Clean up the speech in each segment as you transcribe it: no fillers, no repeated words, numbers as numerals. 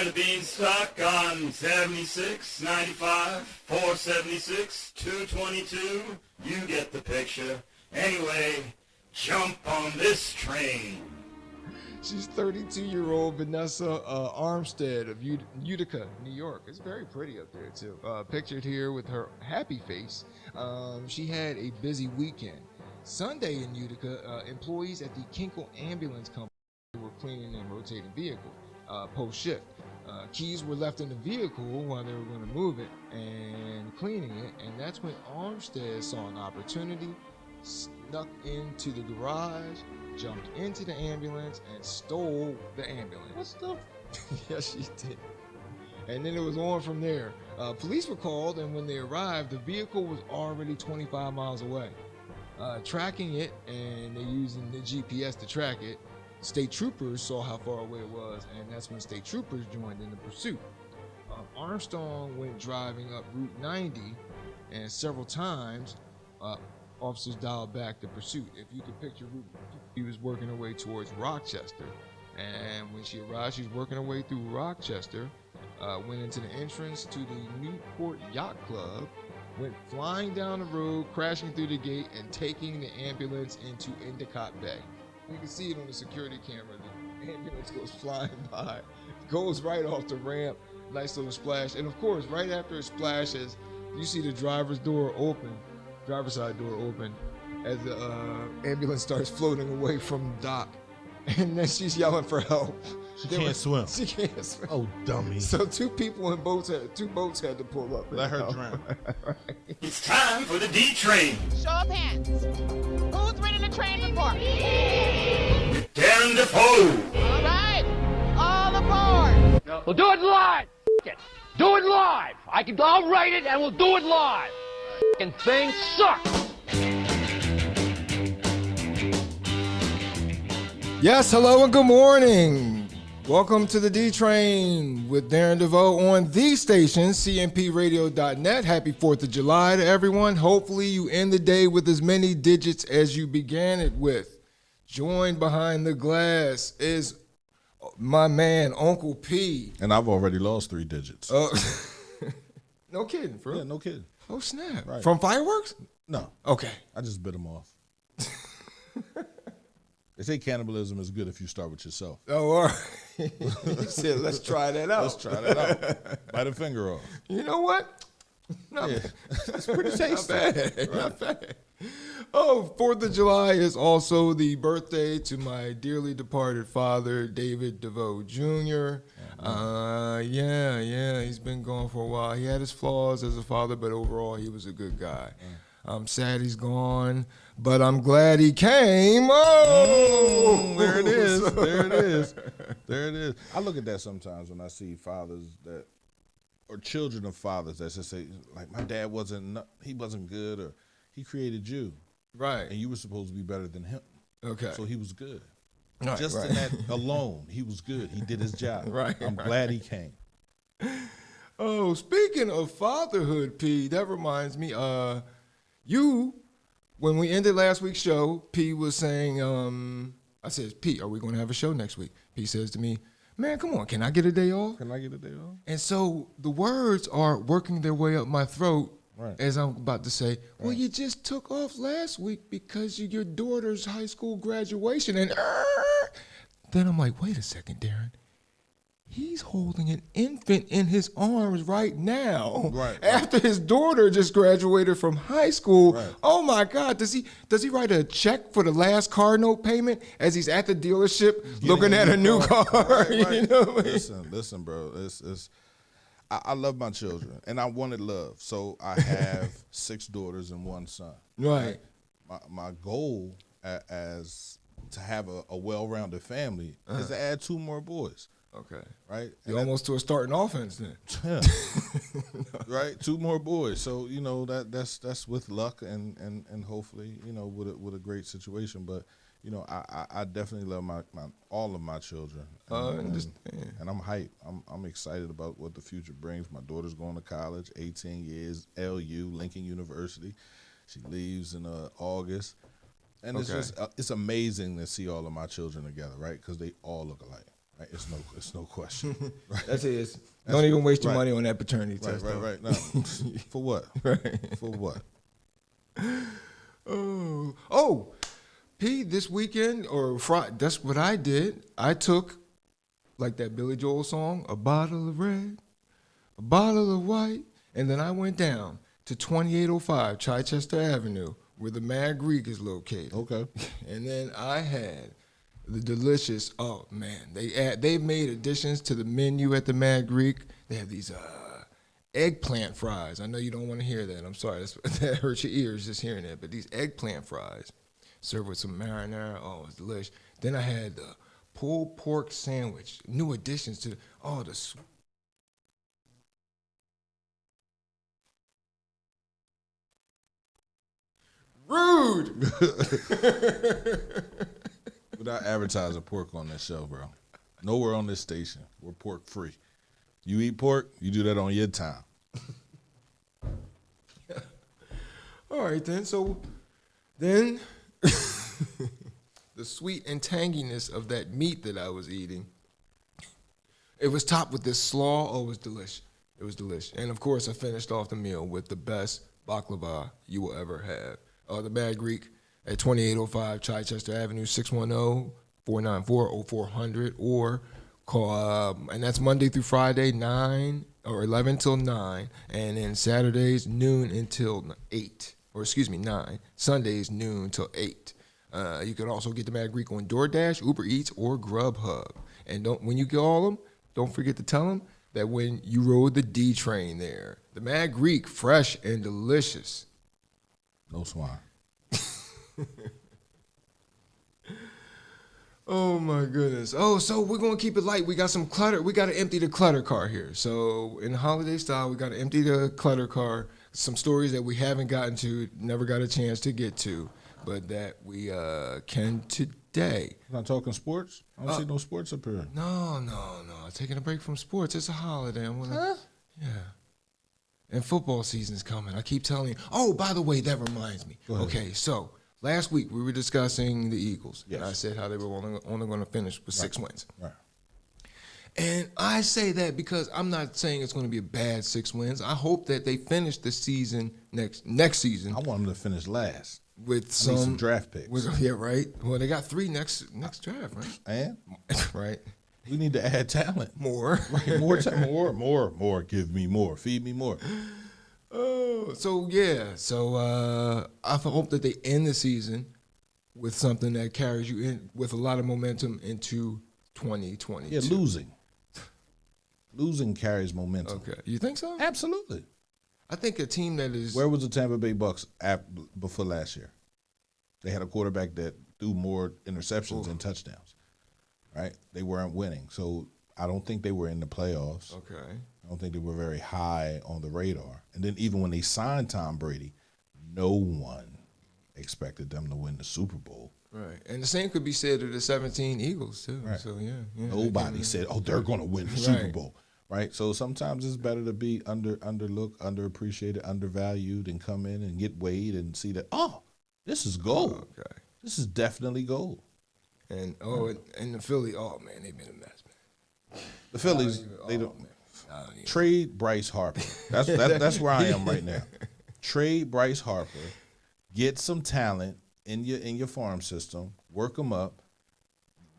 Tired of being stuck on 76, 95, 476, 222? You get the picture. Anyway, jump on this train. She's 32-year-old Vanessa Armstead of Utica, New York. It's very pretty up there, too. Pictured here with her happy face. She had a busy weekend. Sunday in Utica, employees at the Kinkle Ambulance Company were cleaning and rotating vehicle post-shift. Keys were left in the vehicle while they were going to move it and cleaning it, and that's when Armstead saw an opportunity, snuck into the garage, jumped into the ambulance, and stole the ambulance. What the? Yes, she did. And then it was on from there. Police were called, and when they arrived, the vehicle was already 25 miles away. Tracking it, and they're using the GPS to track it, state troopers saw how far away it was, and that's when state troopers joined in the pursuit. Armstrong went driving up Route 90, and several times, officers dialed back the pursuit. If you could picture Route, he was working her way towards Rochester, and when she arrived, she was working her way through Rochester, went into the entrance to the Newport Yacht Club, went flying down the road, crashing through the gate, and taking the ambulance into Endicott Bay. You can see it on the security camera. The ambulance goes flying by, goes right off the ramp, nice little splash. And of course, right after it splashes, you see the driver's side door open, as the ambulance starts floating away from the dock. And then she's yelling for help. She can't swim. She can't swim. Oh, dummy. So two boats had to pull up. Let her drown. Right. It's time for the D train. Show of hands. Who's ready to train before? Darren DeVoue. All right. All aboard. We'll do it live. It. Do it live. I'll write it and we'll do it live. Thing sucks. Yes, hello and good morning. Welcome to the D Train with Darren DeVoue on the station, cmpradio.net. Happy 4th of July to everyone. Hopefully you end the day with as many digits as you began it with. Joined behind the glass is my man, Uncle P. And I've already lost 3 digits. No kidding, bro. Yeah, no kidding. Oh, snap. Right. From fireworks? No. Okay. I just bit them off. They say cannibalism is good if you start with yourself. Oh, all right. He said, let's try that out. Let's try that out. Bite a finger off. You know what? It's pretty tasty. Not bad. Right. Not bad. Oh, 4th of July is also the birthday to my dearly departed father, David DeVoue Jr. He's been gone for a while. He had his flaws as a father, but overall he was a good guy. I'm sad he's gone, but I'm glad he came. Oh, there it is. There it is. There it is. I look at that sometimes when I see fathers that, or children of fathers that just say, like, my dad wasn't good, or he created you. Right. And you were supposed to be better than him. Okay. So he was good. Right, just in that alone, he was good. He did his job. Right. I'm glad he came. Oh, speaking of fatherhood, P, that reminds me, when we ended last week's show, P was saying, I said, P, are we going to have a show next week? P says to me, man, come on, can I get a day off? Can I get a day off? And so the words are working their way up my throat as I'm about to say, well, you just took off last week because of your daughter's high school graduation. And then I'm like, wait a second, Darren. He's holding an infant in his arms right now. Right. After his daughter just graduated from high school. Right. Oh my God! Does he write a check for the last car note payment as he's at the dealership looking at a new car? Right. You know what I mean? Listen, bro. I love my children, and I wanted love. So I have 6 daughters and 1 son. Right. My goal as to have a well-rounded family is to add 2 more boys. Okay. Right? You're almost to a starting offense then. Yeah. Right? 2 more boys. So, that's with luck and hopefully, with a great situation. But, I definitely love my all of my children. And I'm hyped. I'm excited about what the future brings. My daughter's going to college, 18 years, LU, Lincoln University. She leaves in August. And it's amazing to see all of my children together, right? Because they all look alike. Right? It's no question. Right? That's his. Don't even waste your money on that paternity Right, test. right. No. For what? Right. For what? Oh, P, this weekend or Friday, that's what I did. I took, like that Billy Joel song, a bottle of red, a bottle of white, and then I went down to 2805 Chichester Avenue, where the Mad Greek is located. Okay. And then I had the delicious, oh man, they've made additions to the menu at the Mad Greek. They have these eggplant fries. I know you don't want to hear that. I'm sorry. That hurts your ears just hearing that. But these eggplant fries served with some marinara. Oh, it's delicious. Then I had the pulled pork sandwich. New additions to the rude. We're not advertising pork on this show, bro. Nowhere on this station. We're pork free. You eat pork, you do that on your time. All right, then. So then the sweet and tanginess of that meat that I was eating, it was topped with this slaw. Oh, it was delicious. It was delicious. And, of course, I finished off the meal with the best baklava you will ever have. The Mad Greek at 2805 Chichester Avenue, 610-494-0400, or call, and that's Monday through Friday, 9 or 11 till 9, and then Saturdays, noon until 8, or excuse me, 9. Sundays, noon till 8. You can also get the Mad Greek on DoorDash, Uber Eats, or Grubhub. And when you call them, don't forget to tell them that when you rode the D train there, the Mad Greek, fresh and delicious. No swine. Oh my goodness. Oh, so we're gonna keep it light. We got some clutter. We gotta empty the clutter car here. So in holiday style, we gotta empty the clutter car. Some stories that we haven't gotten to, never got a chance to get to, but that we can today. Not talking sports? I don't see no sports up here. No. Taking a break from sports. It's a holiday. Yeah. And football season's coming. I keep telling you. Oh, by the way, that reminds me. Okay, so last week we were discussing the Eagles. Yes. And I said how they were only going to finish with 6 wins. Right. And I say that because I'm not saying it's going to be a bad 6 wins. I hope that they finish the season next season. I want them to finish last. With some draft picks. Yeah, right. Well, they got 3 next draft, right? And right. we need to add talent. More. Right. More. Give me more. Feed me more. Oh, so yeah. So I hope that they end the season with something that carries you in with a lot of momentum into 2022. Yeah, losing carries momentum. Okay, you think so? Absolutely. I think a team that is. Where was the Tampa Bay Bucks before last year? They had a quarterback that threw more interceptions than touchdowns. Right? They weren't winning, so I don't think they were in the playoffs. Okay. I don't think they were very high on the radar. And then even when they signed Tom Brady, no one expected them to win the Super Bowl. Right. And the same could be said of the 17 Eagles, too. Right. So, yeah. Nobody said, they're going to win the Super Bowl. Right? So sometimes it's better to be underlooked, underappreciated, undervalued, and come in and get weighed and see that, this is gold. Okay. This is definitely gold. And the Philly, man, they've been a mess, man. The Phillies, they don't trade Bryce Harper. That's where I am right now. Trade Bryce Harper, get some talent in your farm system, work them up,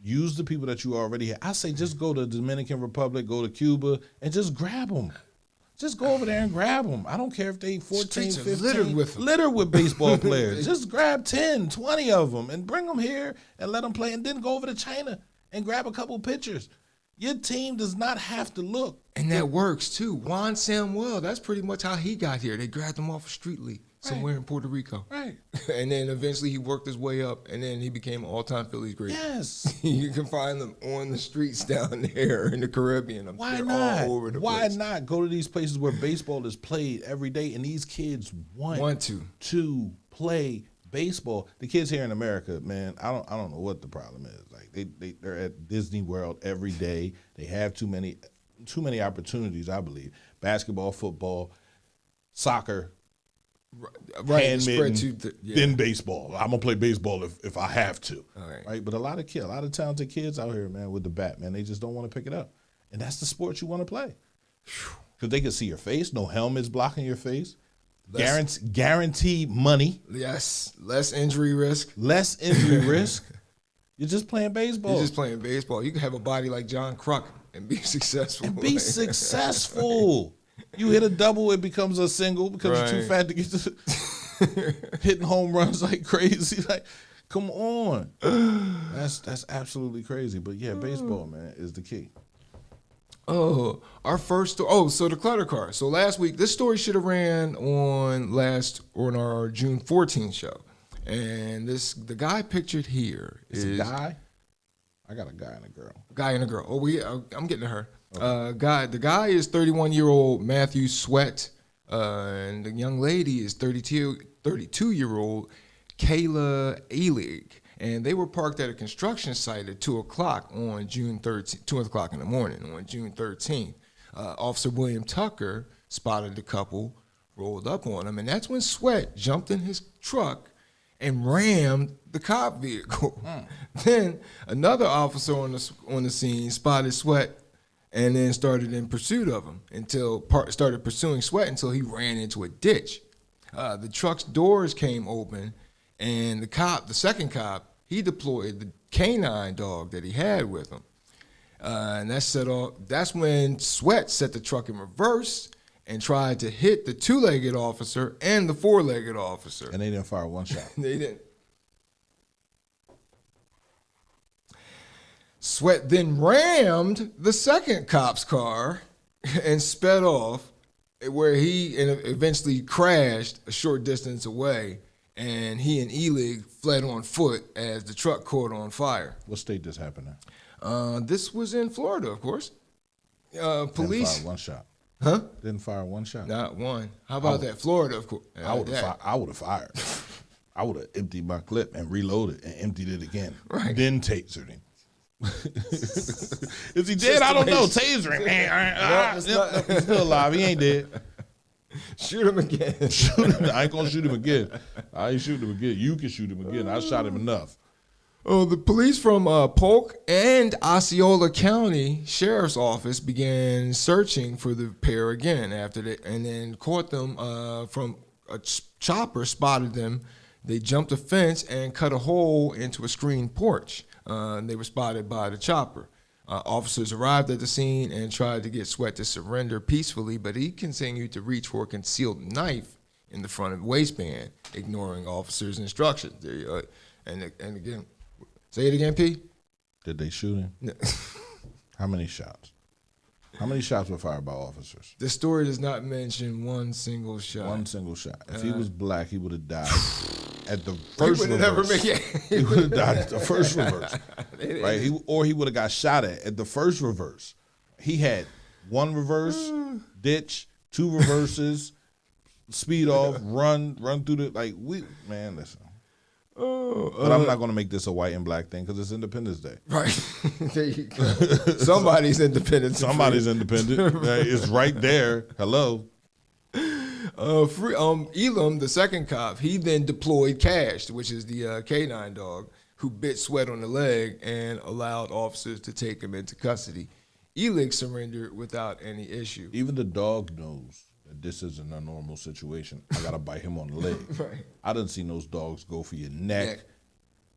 use the people that you already have. I say just go to the Dominican Republic, go to Cuba, and just grab them. Just go over there and grab them. I don't care if they 14, 15. Littered with baseball players. Just grab 10, 20 of them and bring them here and let them play, and then go over to China and grab a couple pitchers. Your team does not have to look. And that works, too. Juan Samuel, that's pretty much how he got here. They grabbed him off a street league somewhere in Puerto Rico. Right. And then eventually he worked his way up, and then he became an all-time Phillies great. Yes. You can find them on the streets down there in the Caribbean. Why not? All over the Why place. not go to these places where baseball is played every day, and these kids want to play baseball? The kids here in America, man, I don't know what the problem is. Like they're at Disney World every day. They have too many opportunities, I believe. Basketball, football, soccer, Right. Spread then baseball. I'm gonna play baseball if I have to. All right. Right. But a lot of talented kids out here, man, with the bat, man, they just don't want to pick it up, and that's the sport you want to play. Because they can see your face, no helmets blocking your face, guaranteed money. Yes, less injury risk. Less injury risk. You're just playing baseball. You're just playing baseball. You can have a body like John Kruk and be successful. You hit a double, it becomes a single because you're too fat to get to hitting home runs like crazy. Like, come on. That's absolutely crazy. But yeah, baseball, man, is the key. Oh, our first story. Oh, so the clutter car. So last week, this story should have ran on our June 14th show. And the guy pictured here is a guy. I got a guy and a girl. Guy and a girl. Oh, I'm getting to her. Okay. The guy is 31-year-old Matthew Sweat, and the young lady is 32-year-old Kayla Elig. And they were parked at a construction site at 2 o'clock on June 13th, 2 o'clock in the morning on June 13th. Officer William Tucker spotted the couple, rolled up on them, and that's when Sweat jumped in his truck and rammed the cop vehicle. Then another officer on the scene spotted Sweat and then started in pursuit of him started pursuing Sweat until he ran into a ditch. The truck's doors came open, and the second cop, he deployed the canine dog that he had with him. And that's when Sweat set the truck in reverse and tried to hit the two-legged officer and the four-legged officer. And they didn't fire one shot. They didn't. Sweat then rammed the second cop's car and sped off, where he eventually crashed a short distance away, and he and Elig fled on foot as the truck caught on fire. What state this happened in? This was in Florida, of course. Police didn't fire one shot. Huh? Didn't fire one shot. Not one. How about that? Florida, of course. I would have fired. I would have emptied my clip and reloaded and emptied it again. Right. Then tasered him. Is he dead? I don't know. Taser him. He's still alive. He ain't dead. Shoot him again. I ain't gonna shoot him again. I ain't shooting him again. You can shoot him again. I shot him enough. Oh, the police from Polk and Osceola County Sheriff's Office began searching for the pair again and then caught them from a chopper spotted them. They jumped a fence and cut a hole into a screened porch. They were spotted by the chopper. Officers arrived at the scene and tried to get Sweat to surrender peacefully, but he continued to reach for a concealed knife in the front of the waistband, ignoring officers' instructions. And again, say it again, P. Did they shoot him? No. How many shots? How many shots were fired by officers? The story does not mention one single shot. One single shot. If he was black, he would have died at the first reverse. He would have died at the first reverse. Right? He would have got shot at the first reverse. He had one reverse, ditch, two reverses, speed off, run through listen. But I'm not going to make this a white and black thing because it's Independence Day. Right. There you go. Somebody's independent. Somebody's independent. It's right there. Hello. Elam, the second cop, he then deployed Cash, which is the canine dog, who bit Sweat on the leg and allowed officers to take him into custody. Elig surrendered without any issue. Even the dog knows that this isn't a normal situation. I got to bite him on the leg. Right. I done seen those dogs go for your neck.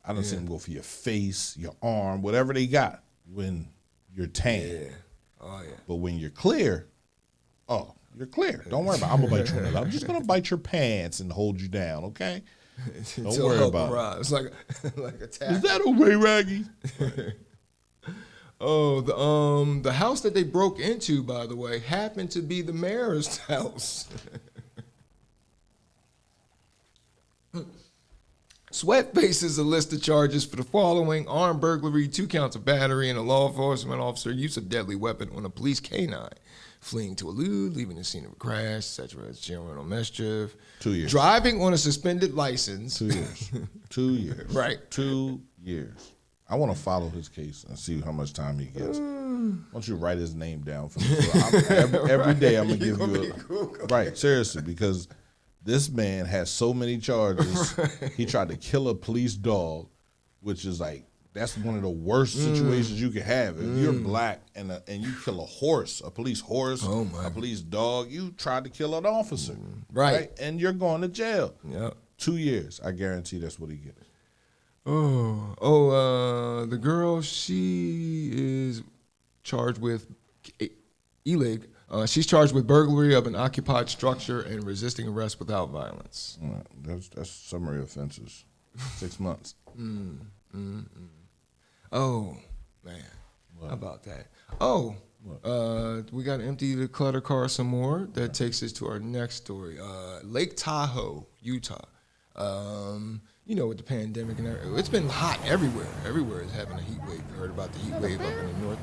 I done seen them go for your face, your arm, whatever they got when you're tan. Yeah. Oh, yeah. But when you're clear, you're clear. Don't worry about it. I'm going to bite you on the leg. I'm just going to bite your pants and hold you down, okay? Don't worry about it. It's like a tap. Is that okay, Raggy? Right. Oh, the house that they broke into, by the way, happened to be the mayor's house. Sweat faces a list of charges for the following: armed burglary, 2 counts of battery, and a law enforcement officer use of deadly weapon on a police canine, fleeing to elude, leaving the scene of a crash, etc. General mischief. 2 years. Driving on a suspended license. 2 years. 2 years. Right. 2 years. I want to follow his case and see how much time he gets. Why don't you write his name down for me? So every day I'm going to give you right, seriously, because This man has so many charges. He tried to kill a police dog, which is like, that's one of the worst situations you can have. If you're black and you kill a horse, a police horse, a police dog, you tried to kill an officer. Right. And you're going to jail. Yep. 2 years. I guarantee that's what he gets. The girl, she is charged with she's charged with burglary of an occupied structure and resisting arrest without violence. That's summary offenses. 6 months. Oh, man. What? How about that? We got to empty the clutter car some more. That takes us to our next story. Lake Tahoe, Utah. With the pandemic and everything, it's been hot everywhere. Everywhere is having a heat wave. You heard about the heat wave up in the north?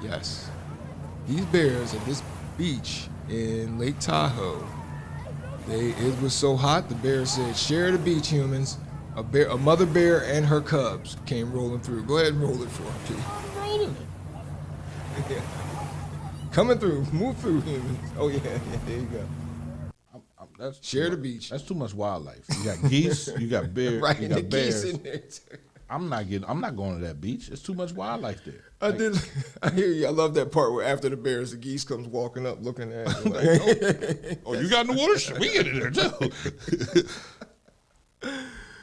Yes. These bears at this beach in Lake Tahoe, it was so hot, the bear said, "Share the beach, humans." A mother bear and her cubs came rolling through. Go ahead and roll it for them, Pete. I'm rolling it. Yeah. Coming through. Move through, humans. Oh, yeah, there you go. Share the beach. That's too much wildlife. You got geese, you got bears, right, you got bears. Geese in there too. I'm not going to that beach. It's too much wildlife there. I hear you. I love that part where after the bears, the geese comes walking up looking at you. Oh, you got in the water? We get in there too.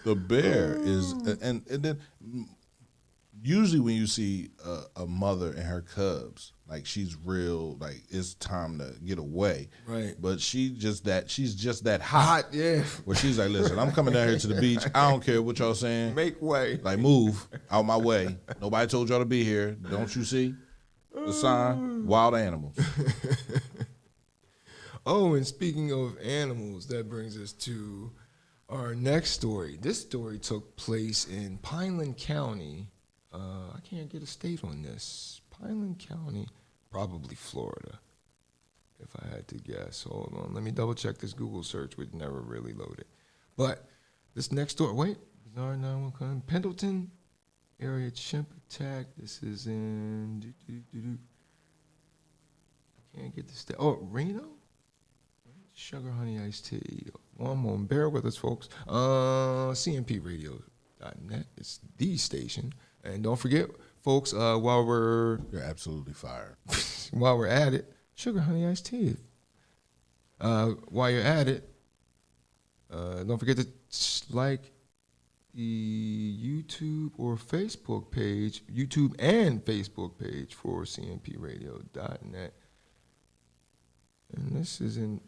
The bear is, and then usually when you see a mother and her cubs, like she's real, like it's time to get away. Right. But she's just that hot. Yeah. Where she's like, listen, I'm coming down here to the beach. I don't care what y'all saying. Make way. Like, move out my way. Nobody told y'all to be here. Don't you see the sign? Wild animals. And speaking of animals, that brings us to our next story. This story took place in Pineland County. I can't get a state on this. Pineland County, probably Florida, if I had to guess. Hold on, let me double check this Google search, which never really loaded. But this next story, bizarre 911, Pendleton area chimp attack. This is in. I can't get the state. Oh, Reno. Sugar Honey Iced Tea. One moment. Bear with us, folks. CMPradio.net. It's the station. And don't forget, folks, while we're... You're absolutely fired. While we're at it, Sugar Honey Iced Tea. While you're at it, don't forget to like the YouTube or Facebook page, YouTube and Facebook page for CMPradio.net. And this is in...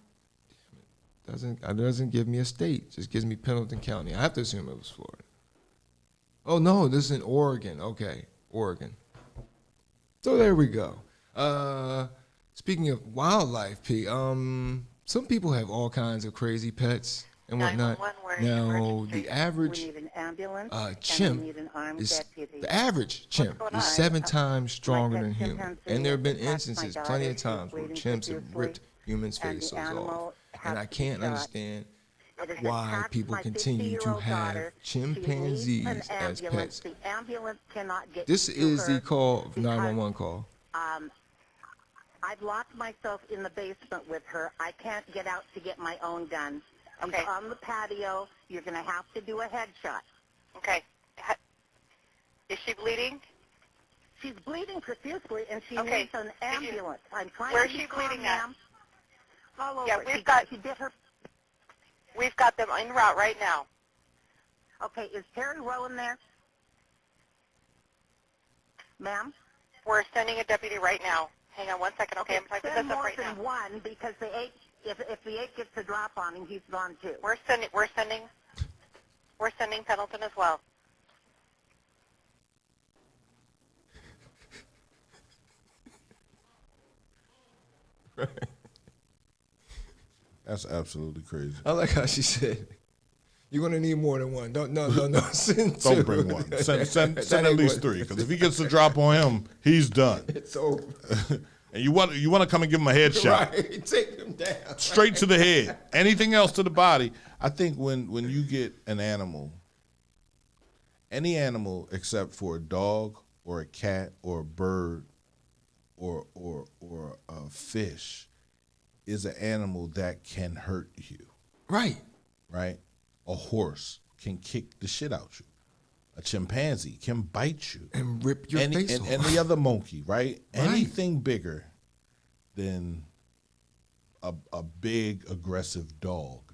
doesn't give me a state, just gives me Pendleton County. I have to assume it was Florida. Oh no, this is in Oregon. Okay, Oregon. So there we go. Speaking of wildlife, P, some people have all kinds of crazy pets and whatnot. Now the average chimp is 7 times stronger than human, and there have been instances, plenty of times, where chimps have ripped humans' faces off. And I can't understand why people continue to have chimpanzees as pets. This is the call, 911 call. I've locked myself in the basement with her. I can't get out to get my own gun. Okay. She's on the patio. You're going to have to do a headshot. Okay. Is she bleeding? She's bleeding profusely, and she needs an ambulance. I'm trying Where's to she bleeding at? All over. Yeah, we've got them en route right now. Okay, is Terry Rowan there? Ma'am? We're sending a deputy right now. Hang on one second, okay? I'm typing this up right now. Send more than one, because if the 8 gets a drop on him, he's gone too. We're sending Pendleton as well. That's absolutely crazy. I like how she said, "You're gonna need more than one. No. Send Don't two. bring one. Send at least 3. Because if he gets the drop on him, he's done. It's over. And you want to come and give him a headshot. Right. Take him down. Straight to the head. Anything else to the body. I think when you get an animal, any animal except for a dog or a cat or a bird or a fish is an animal that can hurt you. Right. Right? A horse can kick the shit out you. A chimpanzee can bite you. And rip your face off. And the other monkey, right? Anything bigger than a big, aggressive dog,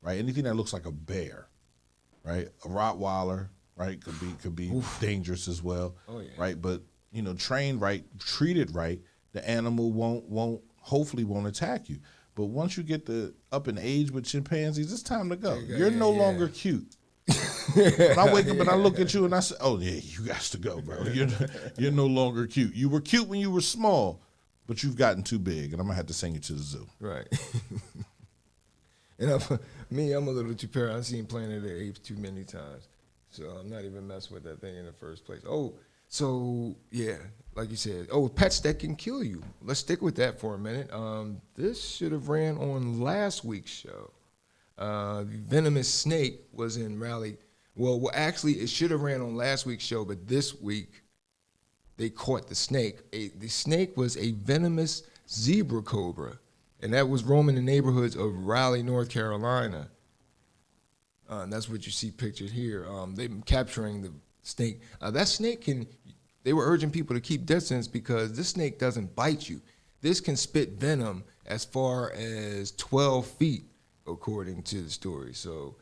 right? Anything that looks like a bear, right? A Rottweiler, right? Could be dangerous as well, right? But, you know, trained right, treated right, the animal hopefully won't attack you. But once you get up in age with chimpanzees, it's time to go. You're no longer cute. When I wake up and I look at you and I say, "Oh yeah, you got to go, bro. You're no longer cute. You were cute when you were small, but you've gotten too big, and I'm gonna have to send you to the zoo." Right. And I'm a little too paranoid. I've seen Planet of the Apes too many times, so I'm not even messing with that thing in the first place. Oh, so yeah, like you said, pets that can kill you. Let's stick with that for a minute. This should have ran on last week's show. The venomous snake was in Raleigh. Well, actually, it should have ran on last week's show, but this week they caught the snake. The snake was a venomous zebra cobra, and that was roaming the neighborhoods of Raleigh, North Carolina. And that's what you see pictured here. They've been capturing the snake. That snake they were urging people to keep distance because this snake doesn't bite you. This can spit venom as far as 12 feet. According to the story. So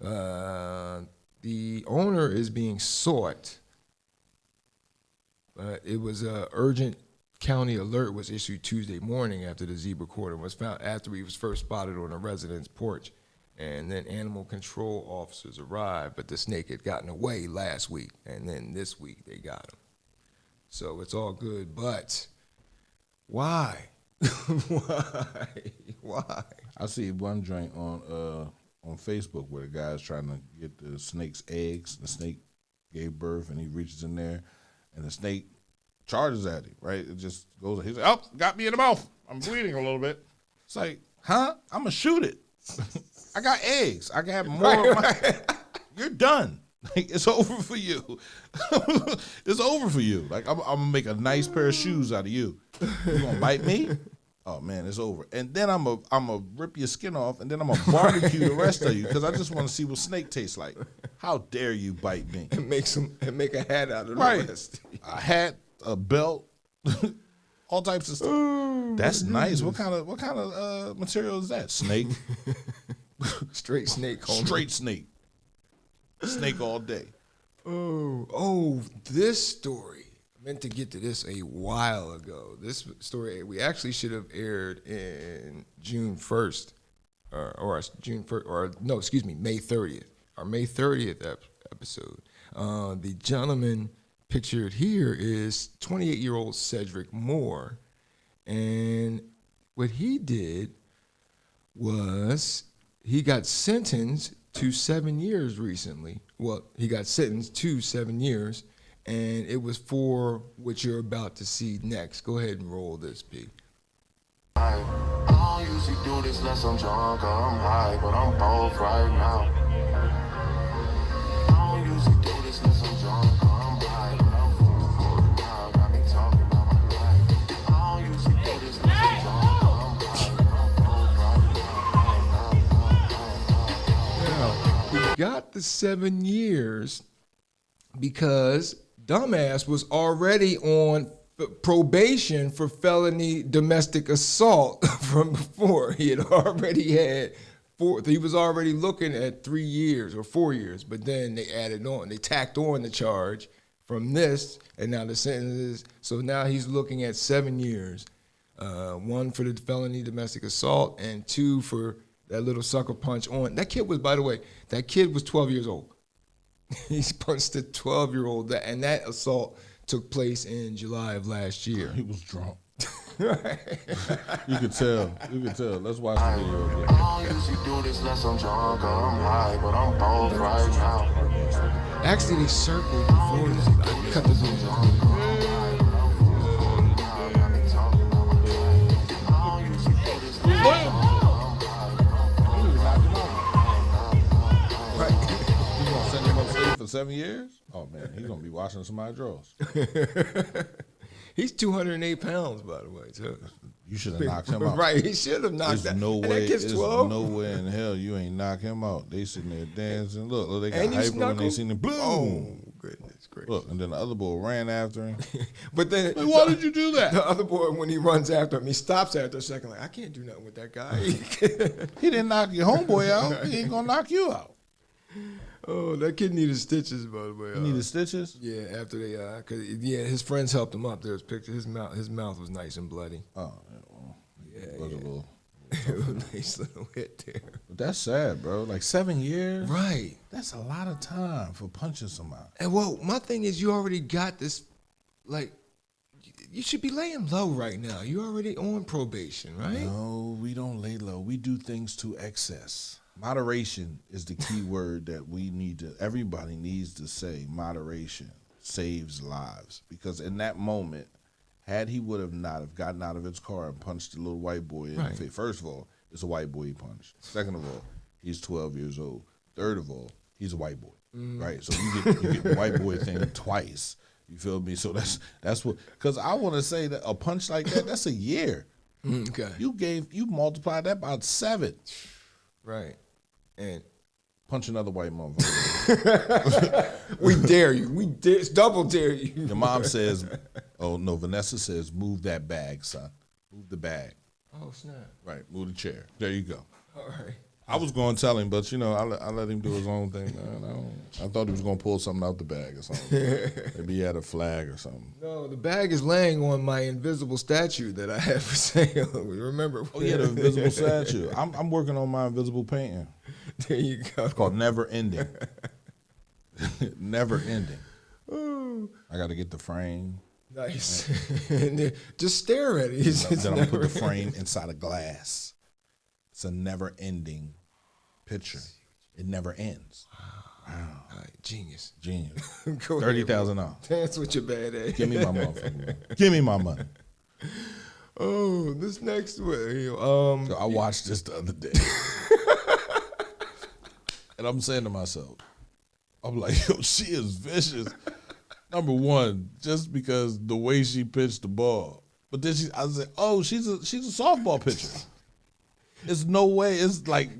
the owner is being sought. It was an urgent county alert was issued Tuesday morning after the zebra quarter was found after he was first spotted on a resident's porch. And then animal control officers arrived, but the snake had gotten away last week. And then this week they got him. So it's all good, but why? Why? I see one joint on Facebook where the guy's trying to get the snake's eggs. The snake gave birth, and he reaches in there, and the snake charges at him. Right? It just goes. He's like, "Oh, got me in the mouth. I'm bleeding a little bit." It's like, huh? I'm gonna shoot it. I got eggs. I got more. You're done. Like, it's over for you. It's over for you. Like, I'm gonna make a nice pair of shoes out of you. You gonna bite me? Oh man, it's over. And then I'm a rip your skin off, and then I'm gonna barbecue the rest of you because I just want to see what snake tastes like. How dare you bite me? And make a hat out of the rest. A hat, a belt, all types of stuff. Oh, that's nice. What kind of material is that? Snake. Straight snake. Homie. Straight snake. Snake all day. Oh, this story. I meant to get to this a while ago. This story we actually should have aired in June 1st, May 30th. Our May 30th episode. The gentleman pictured here is 28-year-old Cedric Moore, and what he did was he got sentenced to 7 years recently. Well, he got sentenced to 7 years, and it was for what you're about to see next. Go ahead and roll this, P. I don't usually do this unless I'm drunk or I'm high, but I'm both right now. I don't usually do this unless I'm drunk or I'm high, but I'm full now. Got me talking about my life. I don't usually do this unless I'm drunk or I'm high, but I'm both right now. He got the 7 years because dumbass was already on probation for felony domestic assault from before. He had already had he was already looking at 3 years or 4 years, but then they added on, they tacked on the charge from this, and now the sentence is, so now he's looking at 7 years. 1 for the felony domestic assault and 2 for that little sucker punch on. That kid was, by the way, that kid was 12 years old. He's punched a 12-year-old, and that assault took place in July of last year. He was drunk. You could tell. Let's watch the video again. I don't usually do this unless I'm drunk or I'm high, but I'm both right now. Actually, they circled before this. I cut the video off. For 7 years? Oh man, he's gonna be washing somebody's drawers. He's 208 pounds, by the way, too. You should have knocked him out. Right, he should have knocked There's that. no And way. that kid's There's 12. no way in hell you ain't knock him out. They sitting there dancing. Look, they got And he hyper when they snuck seen him. Boom. Oh, goodness gracious. Look, and then the other boy ran after him. But then, Like, why did you do that? The other boy, when he runs after him, he stops after a second. Like, I can't do nothing with that guy. He didn't knock your homeboy out. He ain't gonna knock you out. Oh, that kid needed stitches, by the way. He needed stitches. Yeah, after they, cause his friends helped him up. There's pictures. His mouth was nice and bloody. Oh, yeah. It was a little. Nice little hit there. But that's sad, bro. Like 7 years. Right. That's a lot of time for punching somebody. And well, my thing is, you already got this. Like, you should be laying low right now. You already on probation, right? No, we don't lay low. We do things to excess. Moderation is the key word that we need to. Everybody needs to say. Moderation saves lives, because in that moment, had he would have not have gotten out of his car and punched the little white boy in the face. First of all, it's a white boy he punched. Second of all, he's 12 years old. Third of all, he's a white boy, right? So you get the white boy thing twice. You feel me? So that's what. Because I want to say that a punch like that, that's a year. Okay. You multiplied that by 7. Right. And punch another white motherfucker. We dare you. We double dare you. Your mom says, oh no, Vanessa says, move that bag, son. Move the bag. Oh, snap. Right, move the chair. There you go. All right. I was going to tell him, but I let him do his own thing, man. I thought he was going to pull something out the bag or something. Maybe he had a flag or something. No, the bag is laying on my invisible statue that I have for sale. Remember? Oh yeah, the invisible statue. I'm working on my invisible painting. There you go. It's called Never Ending. Never Ending. Ooh. I got to get the frame. Nice. And just stare at it. Then I'm going to put the frame inside a glass. It's a never-ending picture. It never ends. Wow. All right, genius. Genius. $30,000. Dance with your bad ass. Give me my motherfucking money. Give me my money. Oh, this next one. So I watched this the other day. And I'm saying to myself, I'm like, yo, she is vicious. Number one, just because the way she pitched the ball. But then I said, oh, she's a softball pitcher. There's no way. It's like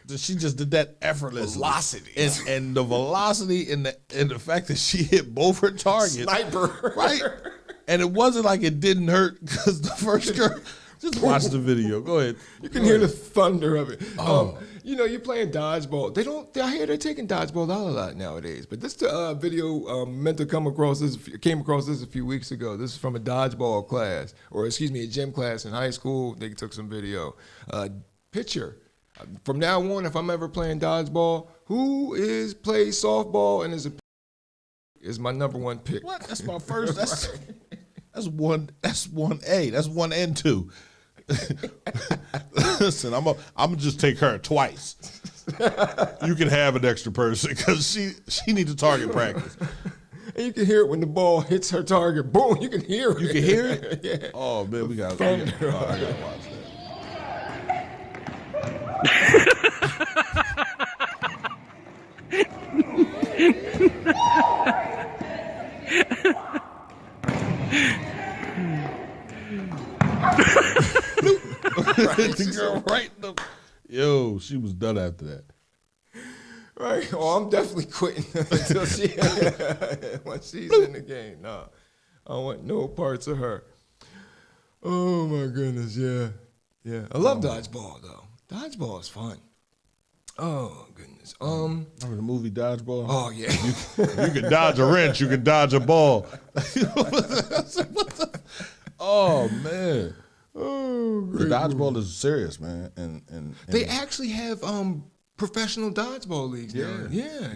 she just did that effortlessly. Velocity. And the velocity and the fact that she hit both her targets. Sniper. Right? And it wasn't like it didn't hurt because the first girl. Just watch the video. Go ahead. You can hear the thunder of it. You're playing dodgeball. I hear they're taking dodgeball out a lot nowadays. But this video meant to came across this a few weeks ago. This is from a dodgeball class, or excuse me, a gym class in high school. They took some video. Picture. From now on, if I'm ever playing dodgeball, who plays softball and is my number one pick? What? That's my first. That's one A. That's 1 and 2. Listen, I'm gonna just take her twice. You can have an extra person because she needs to target practice. And you can hear it when the ball hits her target. Boom! You can hear it. You can hear it. Yeah. Oh man, I gotta watch The girl right in the. Yo, she was done after that. Right. Oh, I'm definitely quitting until once she's in the game. No, I don't want no parts of her. Oh my goodness, yeah. I love dodgeball though. Dodgeball is fun. Oh goodness. Remember the movie Dodgeball? Oh yeah. You can dodge a wrench. You can dodge a ball. Oh man. Oh, the dodgeball is serious, man, and they actually have professional dodgeball leagues now. Yeah.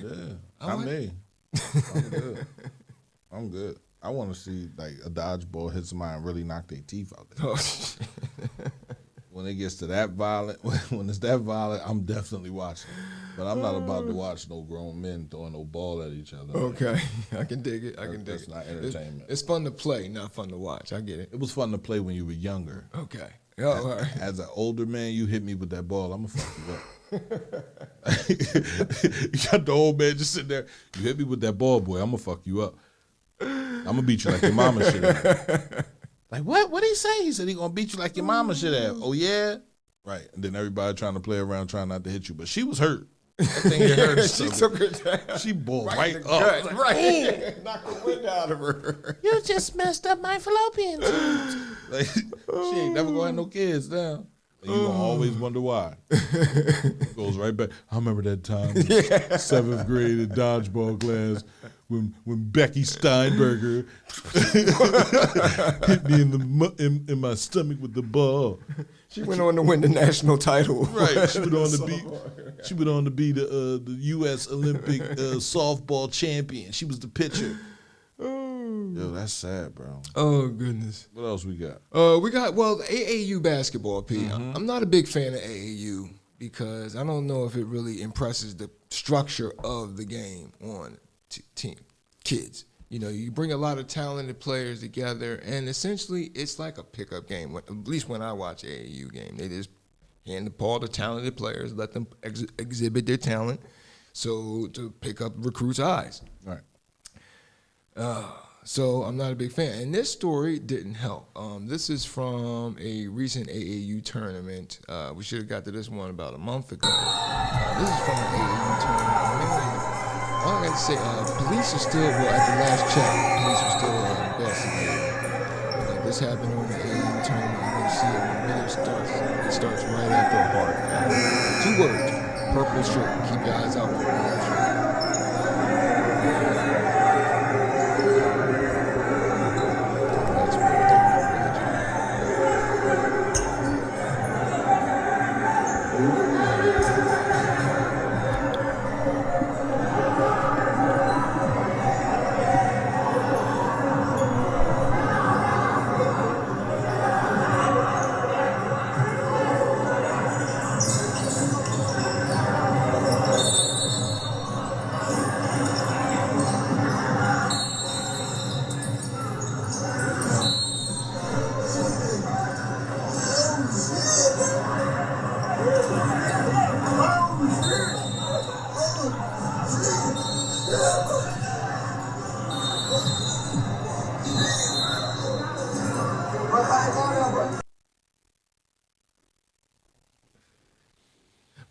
I'm good. I want to see like a dodgeball hit somebody and really knock their teeth out there. When it gets to that violent, when it's that violent, I'm definitely watching. But I'm not about to watch no grown men throwing no ball at each other. Okay, I can dig it. That's not entertainment. It's fun to play, not fun to watch. I get it. It was fun to play when you were younger. Okay. Oh, all right. As an older man, you hit me with that ball, I'm gonna fuck you up. You got the old man just sitting there. You hit me with that ball, boy, I'm gonna fuck you up. I'm gonna beat you like your mama should. Like, what? What'd he say? He said he gonna beat you like your mama should have. Oh, yeah? Right. And then everybody trying to play around, trying not to hit you. But she was hurt. That thing hit her. She took her down. She balled Right right in the up. gut. Like, Right. Knocked the wind out of her. you just messed up my fallopian tubes. Like, she ain't never gonna have no kids now. And you gonna always wonder why. Goes right back. I remember that time, in 7th grade in dodgeball class, when Becky Steinberger hit me in my stomach with the ball. She went on to win the national title. Right. She went on to be. She went on to be the U.S. Olympic softball champion. She was the pitcher. Yo, that's sad, bro. Oh, goodness. What else we got? We got, AAU basketball, P. I'm not a big fan of AAU because I don't know if it really impresses the structure of the game on team kids. You know, you bring a lot of talented players together, and essentially it's like a pickup game. At least when I watch AAU game, they just hand the ball to talented players, let them exhibit their talent, so to pick up recruits' eyes. Right. So I'm not a big fan. And this story didn't help. This is from a recent AAU tournament. We should have got to this one about a month ago. This is from an AAU tournament. All I got to say, police are still, at the last check, police are still investigating. This happened on the AAU tournament. You're going to see it when it really starts. It starts right after a hard foul. 2 words, purple shirt. Keep your eyes out for purple shirt.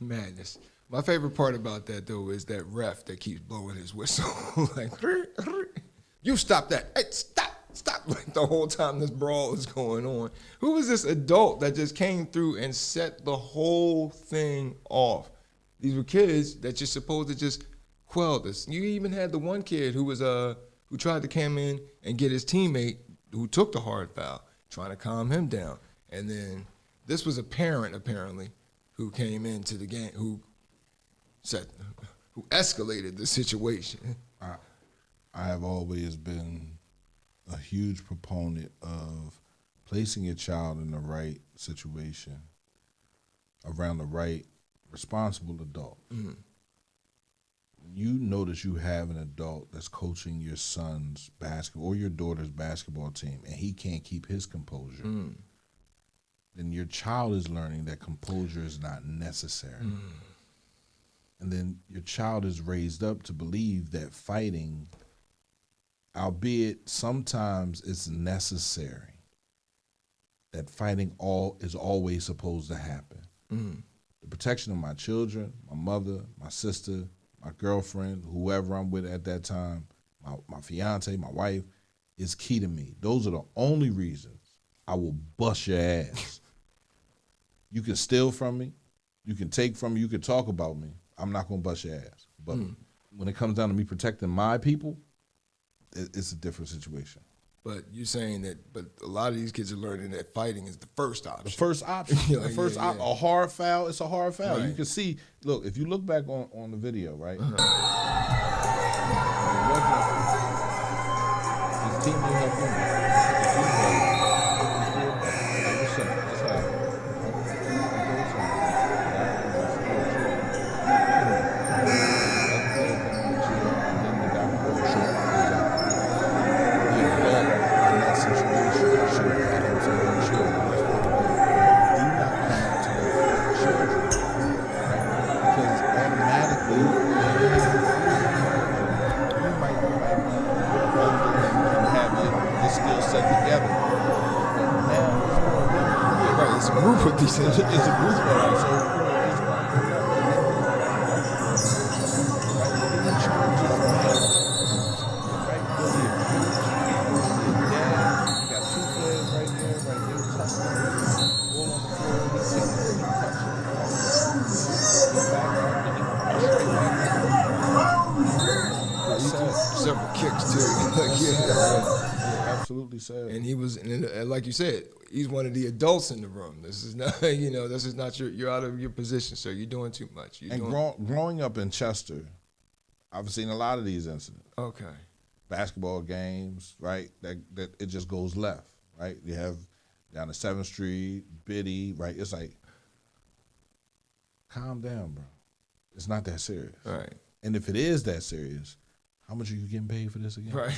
Madness. My favorite part about that, though, is that ref that keeps blowing his whistle. Like, you stop that. Hey, stop. Like the whole time this brawl is going on. Who was this adult that just came through and set the whole thing off? These were kids that you're supposed to just quell this. You even had the one kid who was who tried to come in and get his teammate who took the hard foul, trying to calm him down. And then this was a parent, apparently, who came into the game, who escalated the situation. I have always been a huge proponent of placing your child in the right situation around the right responsible adult. Mm-hmm. You notice you have an adult that's coaching your son's basketball or your daughter's basketball team, and he can't keep his composure. Mm. Then your child is learning that composure is not necessary. Mm. And then your child is raised up to believe that fighting, albeit sometimes it's necessary, that fighting is always supposed to happen. Mm. The protection of my children, my mother, my sister, my girlfriend, whoever I'm with at that time, my fiance, my wife, is key to me. Those are the only reasons I will bust your ass. You can steal from me, you can take from me, you can talk about me. I'm not going to bust your ass. But when it comes down to me protecting my people, it's a different situation. But you're saying that, but a lot of these kids are learning that fighting is the first option. The first option. A hard foul, it's a hard foul. Right. You can see, look, if you look back on the video, right? Uh-huh. His teammate helped him. It's a group ride. So, it's several kicks too. absolutely sad. And he was, and like you said, he's one of the adults in the room. This is not, this is not you're out of your position, sir. You're doing too much. Growing up in Chester, I've seen a lot of these incidents. Okay. Basketball games, right? That it just goes left, right? You have down to 7th Street, Biddy, right? It's like, calm down, bro. It's not that serious. Right. And if it is that serious, how much are you getting paid for this again? Right.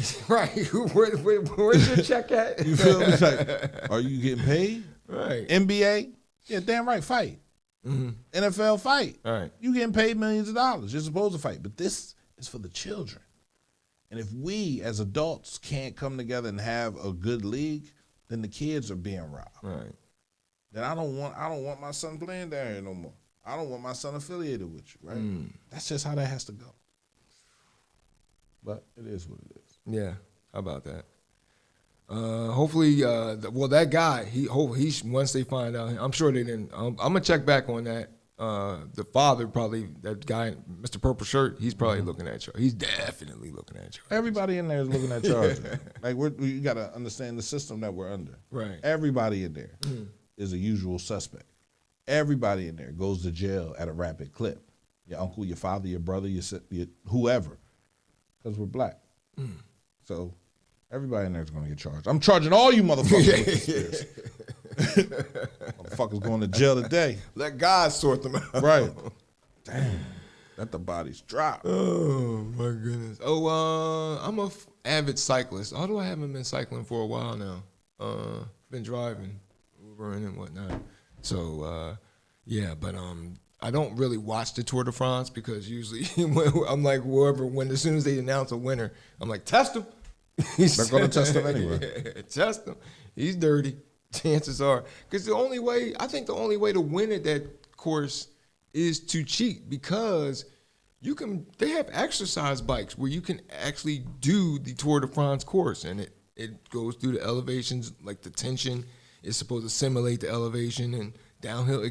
Where's your check at? You feel me? It's like, are you getting paid? Right. NBA? Yeah, damn right, fight. Mm-hmm. NFL, fight. Right. You getting paid millions of dollars. You're supposed to fight. But this is for the children. And if we as adults can't come together and have a good league, then the kids are being robbed. Right. Then I don't want my son playing down here no more. I don't want my son affiliated with you, right? That's just how that has to go. But it is what it is. Yeah. How about that? Hopefully, that guy, he once they find out, I'm sure they didn't. I'm gonna check back on that. The father probably, that guy, Mr. Purple Shirt, he's probably looking at you. He's definitely looking at you. Everybody in there is looking at charges. Like you got to understand the system that we're under. Right. Everybody in there is a usual suspect. Everybody in there goes to jail at a rapid clip. Your uncle, your father, your brother, your whoever, because we're black. So everybody in there is going to get charged. I'm charging all you motherfuckers. Motherfuckers going to jail today. Let God sort them out. Right. Damn. Let the bodies drop. Oh, my goodness. Oh, I'm a avid cyclist, although I haven't been cycling for a while now. Been driving, Ubering and whatnot. So, yeah, but I don't really watch the Tour de France because usually I'm like, as soon as they announce a winner, I'm like, test him. They're going to test him anyway. Test him. He's dirty. Chances are. Because I think the only way to win at that course is to cheat, because they have exercise bikes where you can actually do the Tour de France course, and it goes through the elevations, like the tension is supposed to simulate the elevation, and downhill you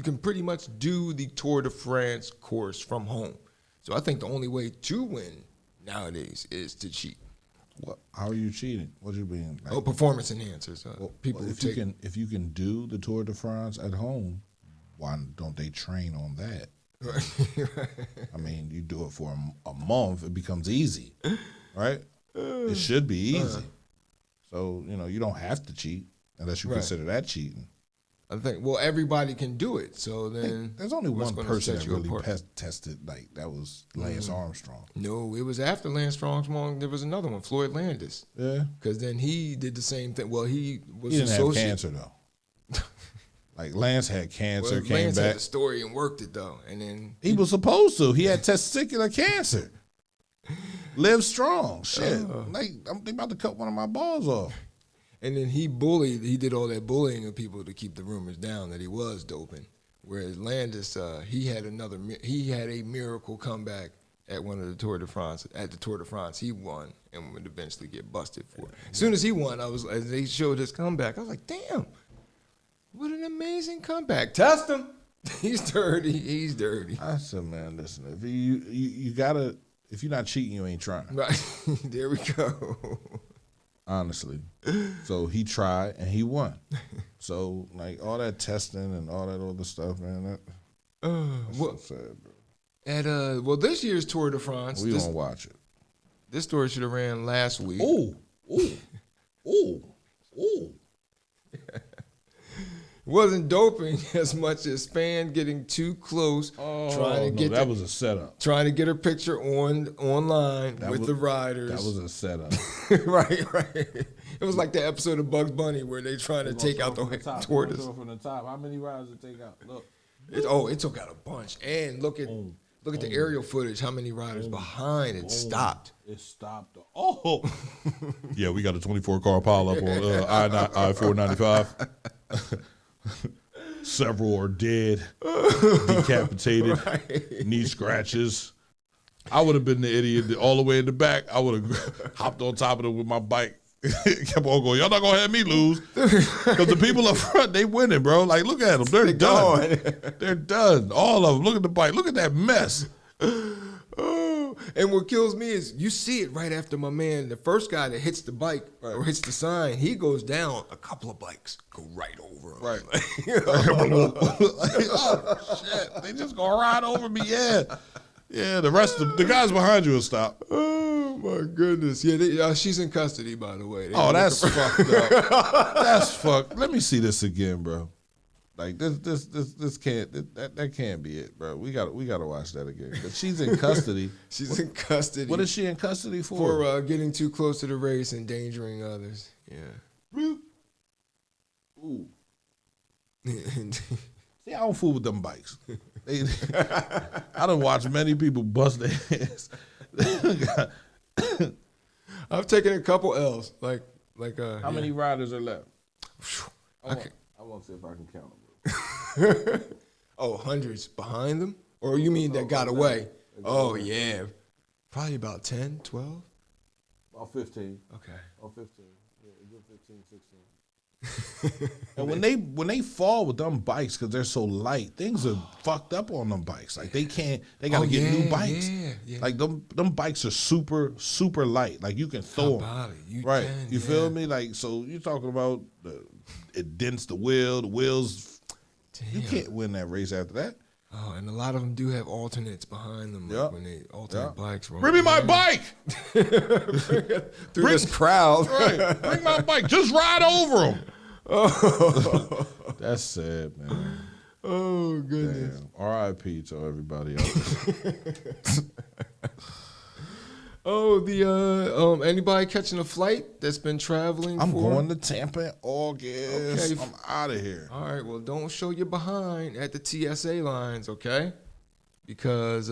can pretty much do the Tour de France course from home. So I think the only way to win nowadays is to cheat. What? How are you cheating? What do you mean? Like, performance enhancers. If you can do the Tour de France at home, why don't they train on that? Right. I mean, you do it for a month, it becomes easy, right? It should be easy. So you don't have to cheat unless you consider that cheating. I think everybody can do it. So then there's only one person that really tested like that was Lance Armstrong. No, it was after Lance Armstrong. There was another one, Floyd Landis. Yeah, because then he did the same thing. Well, he didn't have cancer though. Like Lance had cancer, came Lance back. had a story and worked it though, and then he was supposed to. He had testicular cancer. Live strong, shit. Like I'm about to cut one of my balls off. And then he did all that bullying of people to keep the rumors down that he was doping. Whereas Landis, he had a miracle comeback at one of the Tour de France. At the Tour de France, he won and would eventually get busted for it. As soon as he won, as they showed his comeback, I was like, damn, what an amazing comeback. Test him. He's dirty. I said, man, listen, if you gotta, if you're not cheating, you ain't trying. Right. There we go. Honestly. So he tried and he won. So like all that testing and all that other stuff, man, that's so sad, bro. This year's Tour de France, we gonna watch it. This story should have ran last week. Ooh. Wasn't doping as much as fan getting too close, that was a setup. Trying to get her picture online with the riders. That was a setup. Right. It was like the episode of Bugs Bunny where they trying to take out the tortoise. From the top. How many riders did it take out? Look. It took out a bunch. And look at the aerial footage. How many riders behind it stopped? It stopped. Yeah, we got a 24 car pile up on I-495. Several are dead, decapitated, knee scratches. I would have been the idiot all the way in the back. I would have hopped on top of them with my bike. Kept on going. Y'all not gonna have me lose, because the people up front, they winning, bro. Like, look at them. They're done. They're done. All of them. Look at the bike. Look at that mess. Oh, and what kills me is you see it right after my man, the first guy that hits the bike or hits the sign, he goes down. A couple of bikes go right over him. Right. Oh shit! They just gonna ride over me. Yeah. Yeah. The rest of the guys behind you will stop. Oh my goodness! Yeah, she's in custody, by the way. That's fucked up. That's fucked. Let me see this again, bro. Like this can't that can't be it, bro. We gotta watch that again. But she's in custody. She's in custody. What is she in custody for? For getting too close to the race, endangering others. Yeah. Ooh. See, I don't fool with them bikes. I done watched many people bust their heads. I've taken a couple L's. How many riders are left? I want to see if I can count them. Oh, hundreds behind them? Or you mean that got away? Oh, yeah. Probably about 10, 12? About 15. Okay. About 15. Yeah, good 15, 16. And when they fall with them bikes because they're so light, things are fucked up on them bikes. Like they gotta get new bikes. Yeah. Like them bikes are super, super light. Like you can throw them. You feel me? Like, so you're talking about it dents the wheels. Damn. You can't win that race after that. Oh, and a lot of them do have alternates behind them. Like when they alternate bikes. Bring me my bike! Through this crowd. Right. Bring my bike. Just ride over them. Oh. That's sad, man. Oh, goodness. Damn. R.I.P. to everybody else. Oh, anybody catching a flight that's been traveling? I'm going to Tampa in August. Okay. I'm out of here. All right, well, don't show your behind at the TSA lines, okay? Because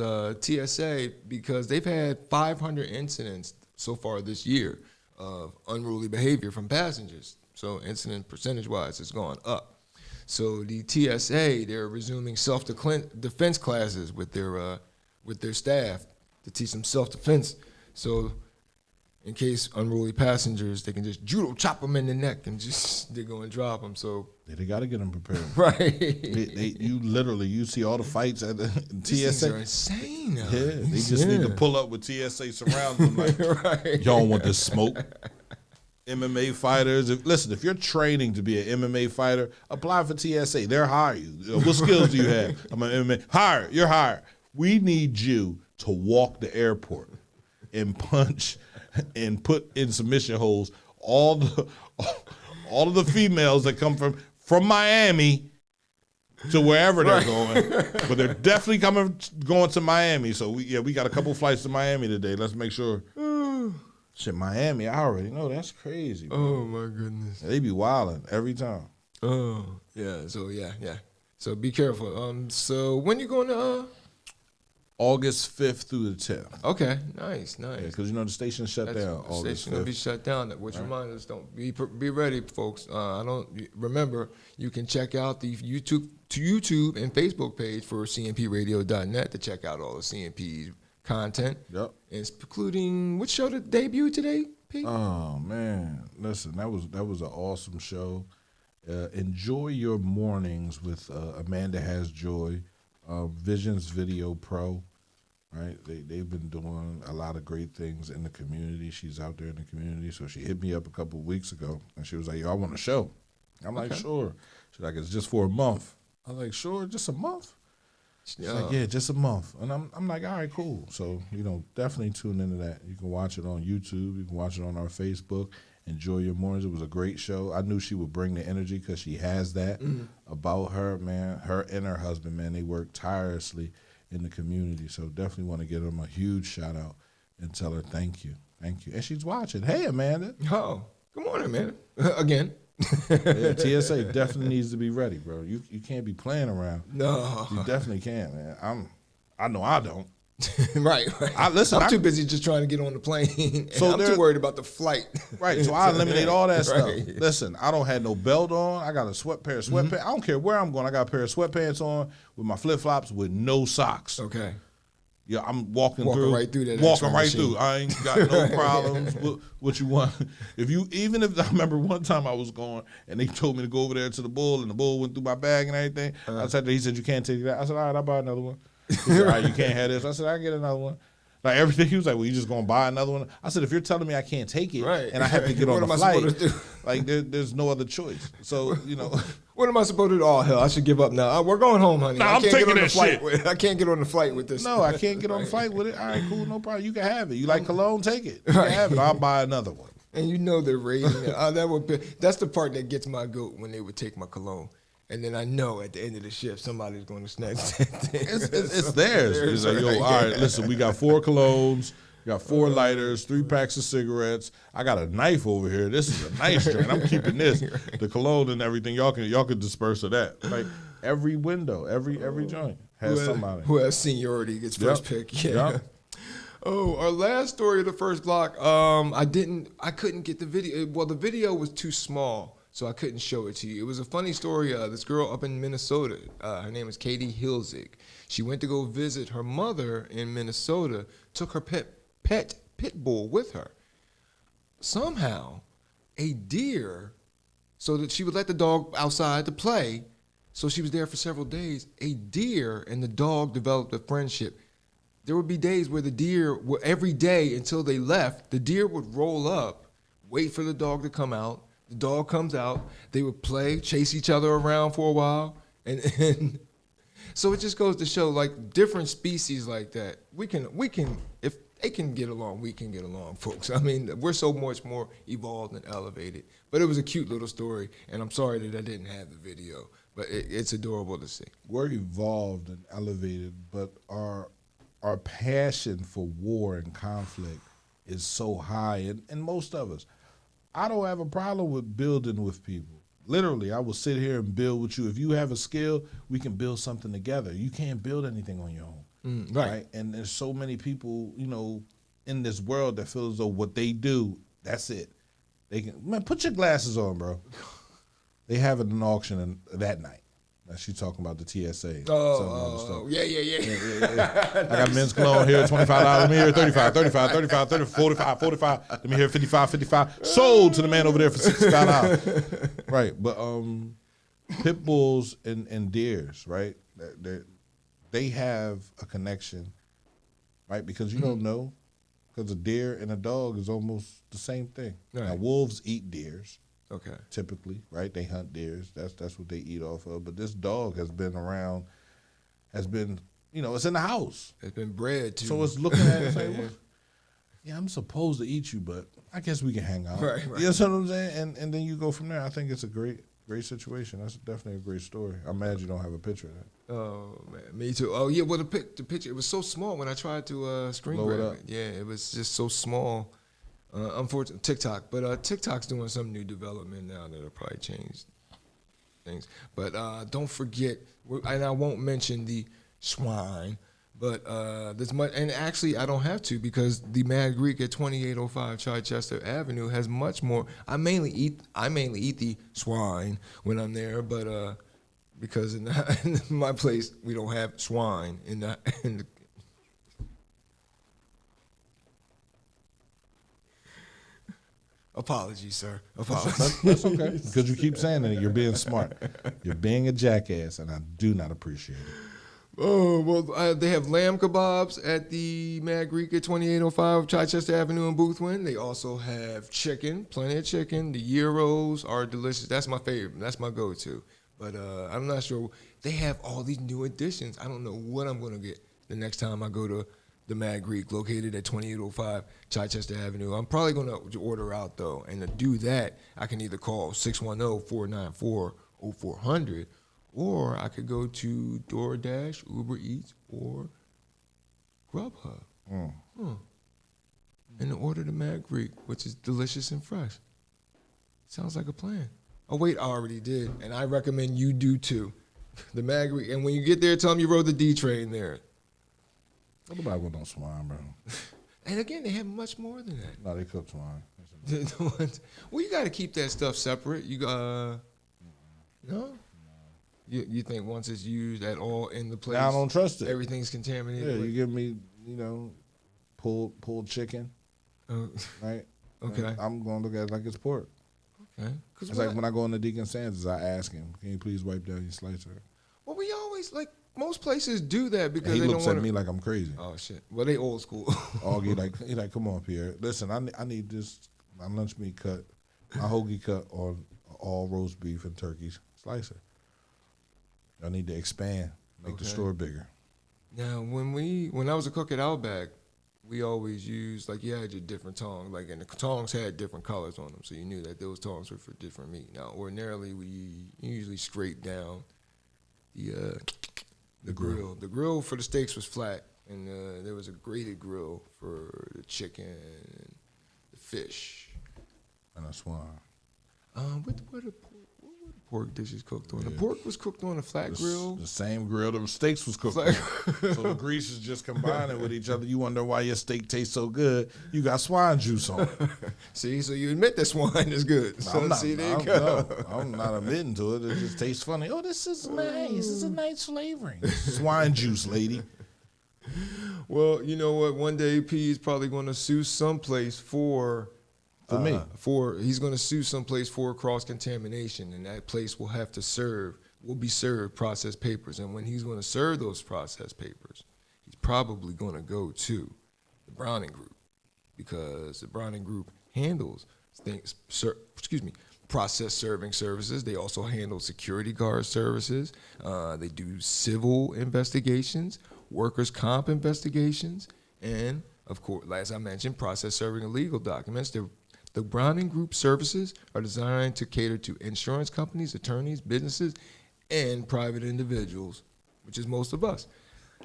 because they've had 500 incidents so far this year of unruly behavior from passengers. So incident percentage-wise has gone up. So the TSA, they're resuming self-defense classes with their staff to teach them self-defense. So in case unruly passengers, they can just judo chop them in the neck and just they go and drop them. So they got to get them prepared. Right. You see all the fights at the These TSA. Things are insane now. Yeah, they just need to pull up with TSA surround them. Like, y'all don't want this smoke. MMA fighters. If you're training to be an MMA fighter, apply for TSA. They'll hire you. What skills do you have? I'm an MMA. You're hired. We need you to walk the airport and punch and put in submission holds all of the females that come from Miami to wherever they're going, but they're definitely going to Miami. So we got a couple flights to Miami today. Let's make sure. Shit, Miami, I already know. That's crazy, bro. Oh my goodness. They be wilding every time. Oh yeah. So yeah. So be careful. So when you going to? August 5th through the 10th. Okay, nice. Yeah, because the station shut down. The station gonna be shut down. Which reminds us, don't be ready, folks. Remember, you can check out the YouTube and Facebook page for cmpradio.net to check out all the CMP's content. Yep. Including which show that debuted today, Pete? Oh man, listen, that was an awesome show. Enjoy your mornings with Amanda Has Joy. Visions Video Pro, right? They've been doing a lot of great things in the community. She's out there in the community. So she hit me up a couple of weeks ago, and she was like, yo, I want a show. I'm like, sure. She's like, it's just for a month. I was like, sure, just a month? She's like, yeah, just a month. And I'm like, all right, cool. So, definitely tune into that. You can watch it on YouTube. You can watch it on our Facebook. Enjoy Your Mornings. It was a great show. I knew she would bring the energy because she has that about her, man. Her and her husband, man, they work tirelessly in the community. So definitely want to give them a huge shout out and tell her thank you. Thank you. And she's watching. Hey, Amanda. Oh, good morning, Amanda. Again. Yeah, TSA definitely needs to be ready, bro. You can't be playing around. No. You definitely can't, man. I know I don't. right. I'm too busy just trying to get on the plane. So I'm too worried about the flight. Right. So I eliminate all that stuff. Right. Listen, I don't have no belt on. I got a pair of sweatpants. I don't care where I'm going. I got a pair of sweatpants on with my flip flops with no socks. Okay. Yeah, I'm walking right through that. Walking right through. I ain't got no problems. What you want? Even if I remember one time I was going and they told me to go over there to the bull and the bull went through my bag and everything. I said, he said, you can't take that. I said, all right, I'll buy another one. He said, all right, you can't have this. I said, I can get another one. Like everything, he was like, well, you just gonna buy another one? I said, if you're telling me I can't take it and I have to get on the flight, like there's no other choice. So, what am I supposed to do? Oh, hell, I should give up now. We're going home, honey. Nah, I'm taking that shit. I can't get on the flight with this. No, I can't get on the flight with it. All right, cool, no problem. You can have it. You like cologne? Take it. You can have it. I'll buy another one. And they're rating it. That's the part that gets my goat when they would take my cologne. And then I know at the end of the shift, somebody's going to snatch that thing. It's theirs. It's like, yo, all right, listen, we got 4 colognes, we got 4 lighters, 3 packs of cigarettes. I got a knife over here. This is a nice joint. I'm keeping this. The cologne and everything, y'all can disperse of that. Like every window, every joint has somebody. Who has seniority gets first pick. Yeah. Yep. Oh, our last story of the first block. I couldn't get the video. Well, the video was too small. So I couldn't show it to you. It was a funny story. This girl up in Minnesota, her name is Katie Hilzig. She went to go visit her mother in Minnesota, took her pet pit bull with her. Somehow, a deer, so that she would let the dog outside to play, so she was there for several days, a deer and the dog developed a friendship. There would be days where the deer, every day until they left, the deer would roll up, wait for the dog to come out. The dog comes out, they would play, chase each other around for a while, and so it just goes to show, like, different species like that, we can if they can get along, we can get along, folks. I mean, we're so much more evolved and elevated. But it was a cute little story, and I'm sorry that I didn't have the video, but it's adorable to see. We're evolved and elevated, but our passion for war and conflict is so high, and most of us. I don't have a problem with building with people. Literally, I will sit here and build with you. If you have a skill, we can build something together. You can't build anything on your own. Right? And there's so many people, in this world that feel as though what they do, that's it. They can, man, put your glasses on, bro. They have an auction that night. Now she's talking about the TSA. Yeah. I got men's cologne here, $25. Let me hear 35, 45. Let me hear 55. Sold to the man over there for $65. Right, but pit bulls and deers, right? They have a connection, right? Because you don't know, because a deer and a dog is almost the same thing. Right. Now wolves eat deers. Okay. Typically, right? They hunt deers. That's what they eat off of. But this dog has been around, it's in the house. It's been bred too. So it's looking at it and saying, well, yeah, I'm supposed to eat you, but I guess we can hang out. Right. You know what I'm saying? And then you go from there. I think it's a great situation. That's definitely a great story. I'm mad you don't have a picture of that. Oh, man. Me too. Oh, yeah, well, the picture, it was so small when I tried to screen grab it. Yeah, it was just so small. Unfortunately, TikTok, but TikTok's doing some new development now that'll probably change things. But don't forget, and I won't mention the swine, but there's much, and actually I don't have to because the Mad Greek at 2805 Chichester Avenue has much more. I mainly eat the swine when I'm there, but because in my place we don't have swine in the Apologies, sir. Apologies. That's okay. Because you keep saying that you're being smart. You're being a jackass, and I do not appreciate it. Oh, well, they have lamb kebabs at the Mad Greek at 2805 Chichester Avenue in Boothwyn. They also have chicken, plenty of chicken. The gyros are delicious. That's my favorite. That's my go-to. But I'm not sure. They have all these new additions. I don't know what I'm going to get the next time I go to the Mad Greek, located at 2805 Chichester Avenue. I'm probably going to order out, though. And to do that, I can either call 610-494-0400, or I could go to DoorDash, Uber Eats, or Grubhub. And order the Mad Greek, which is delicious and fresh. Sounds like a plan. Oh, wait, I already did. And I recommend you do, too. The Mad Greek. And when you get there, tell them you rode the D train there. Nobody want no swine, bro. And again, they have much more than that. No, they cook swine. Well, you got to keep that stuff separate. You no. You think once it's used at all in the place, I don't trust it. Everything's contaminated. Yeah, you give me, pulled chicken, right? Okay. And I'm going to look at it like it's pork. Okay. It's like when I go into Deacon Sanders, I ask him, "Can you please wipe down your slicer?" Well, we always most places do that because And he they looks don't at me like I'm crazy. Oh shit! Well, they old school. Augie like, come on, Pierre. Listen, I need this. My lunch meat cut, my hoagie cut on all roast beef and turkey slicer. I need to expand, make the store bigger. Now, when I was a cook at Outback, we always used you had your different tongs, and the tongs had different colors on them, so you knew that those tongs were for different meat. Now, ordinarily, we usually scrape down the grill. The grill for the steaks was flat, and there was a grated grill for the chicken and the fish. And a swine. What the pork dishes cooked on? The pork was cooked on a flat grill. The same grill the steaks was cooked on. So the grease is just combining with each other. You wonder why your steak tastes so good. You got swine juice on it. See, so you admit that swine is good. So I'm not admitting to it. It just tastes funny. Oh, this is nice. It's a nice flavoring. Swine juice, lady. Well, you know what? One day P is probably going to sue someplace for me. He's going to sue someplace for cross-contamination, and that place will be served processed papers. And when he's going to serve those processed papers, he's probably going to go to the Browning Group, because the Browning Group handles process serving services. They also handle security guard services. They do civil investigations, workers' comp investigations, and, of course, as I mentioned, process serving illegal documents. The Browning Group services are designed to cater to insurance companies, attorneys, businesses, and private individuals, which is most of us.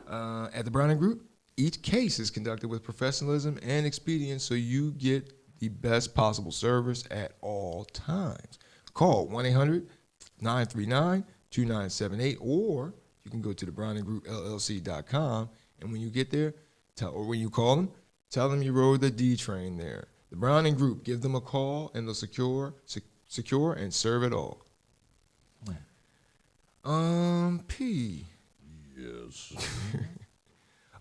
At the Browning Group, each case is conducted with professionalism and expedience, so you get the best possible service at all times. Call 1-800-939-2978, or you can go to thebrowninggroup.llc.com, and when you get there, when you call them, tell them you rode the D train there. The Browning Group, give them a call, and they'll secure and serve it all. P. Yes.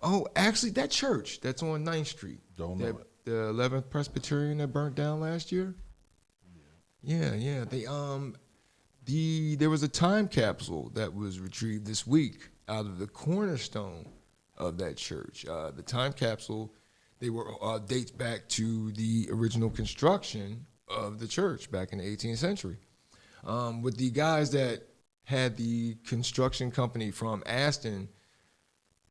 Oh, actually, that church that's on 9th Street. Don't know it. The 11th Presbyterian that burnt down last year? Yeah. There was a time capsule that was retrieved this week out of the cornerstone of that church. The time capsule, dates back to the original construction of the church back in the 18th century. With the guys that had the construction company from Aston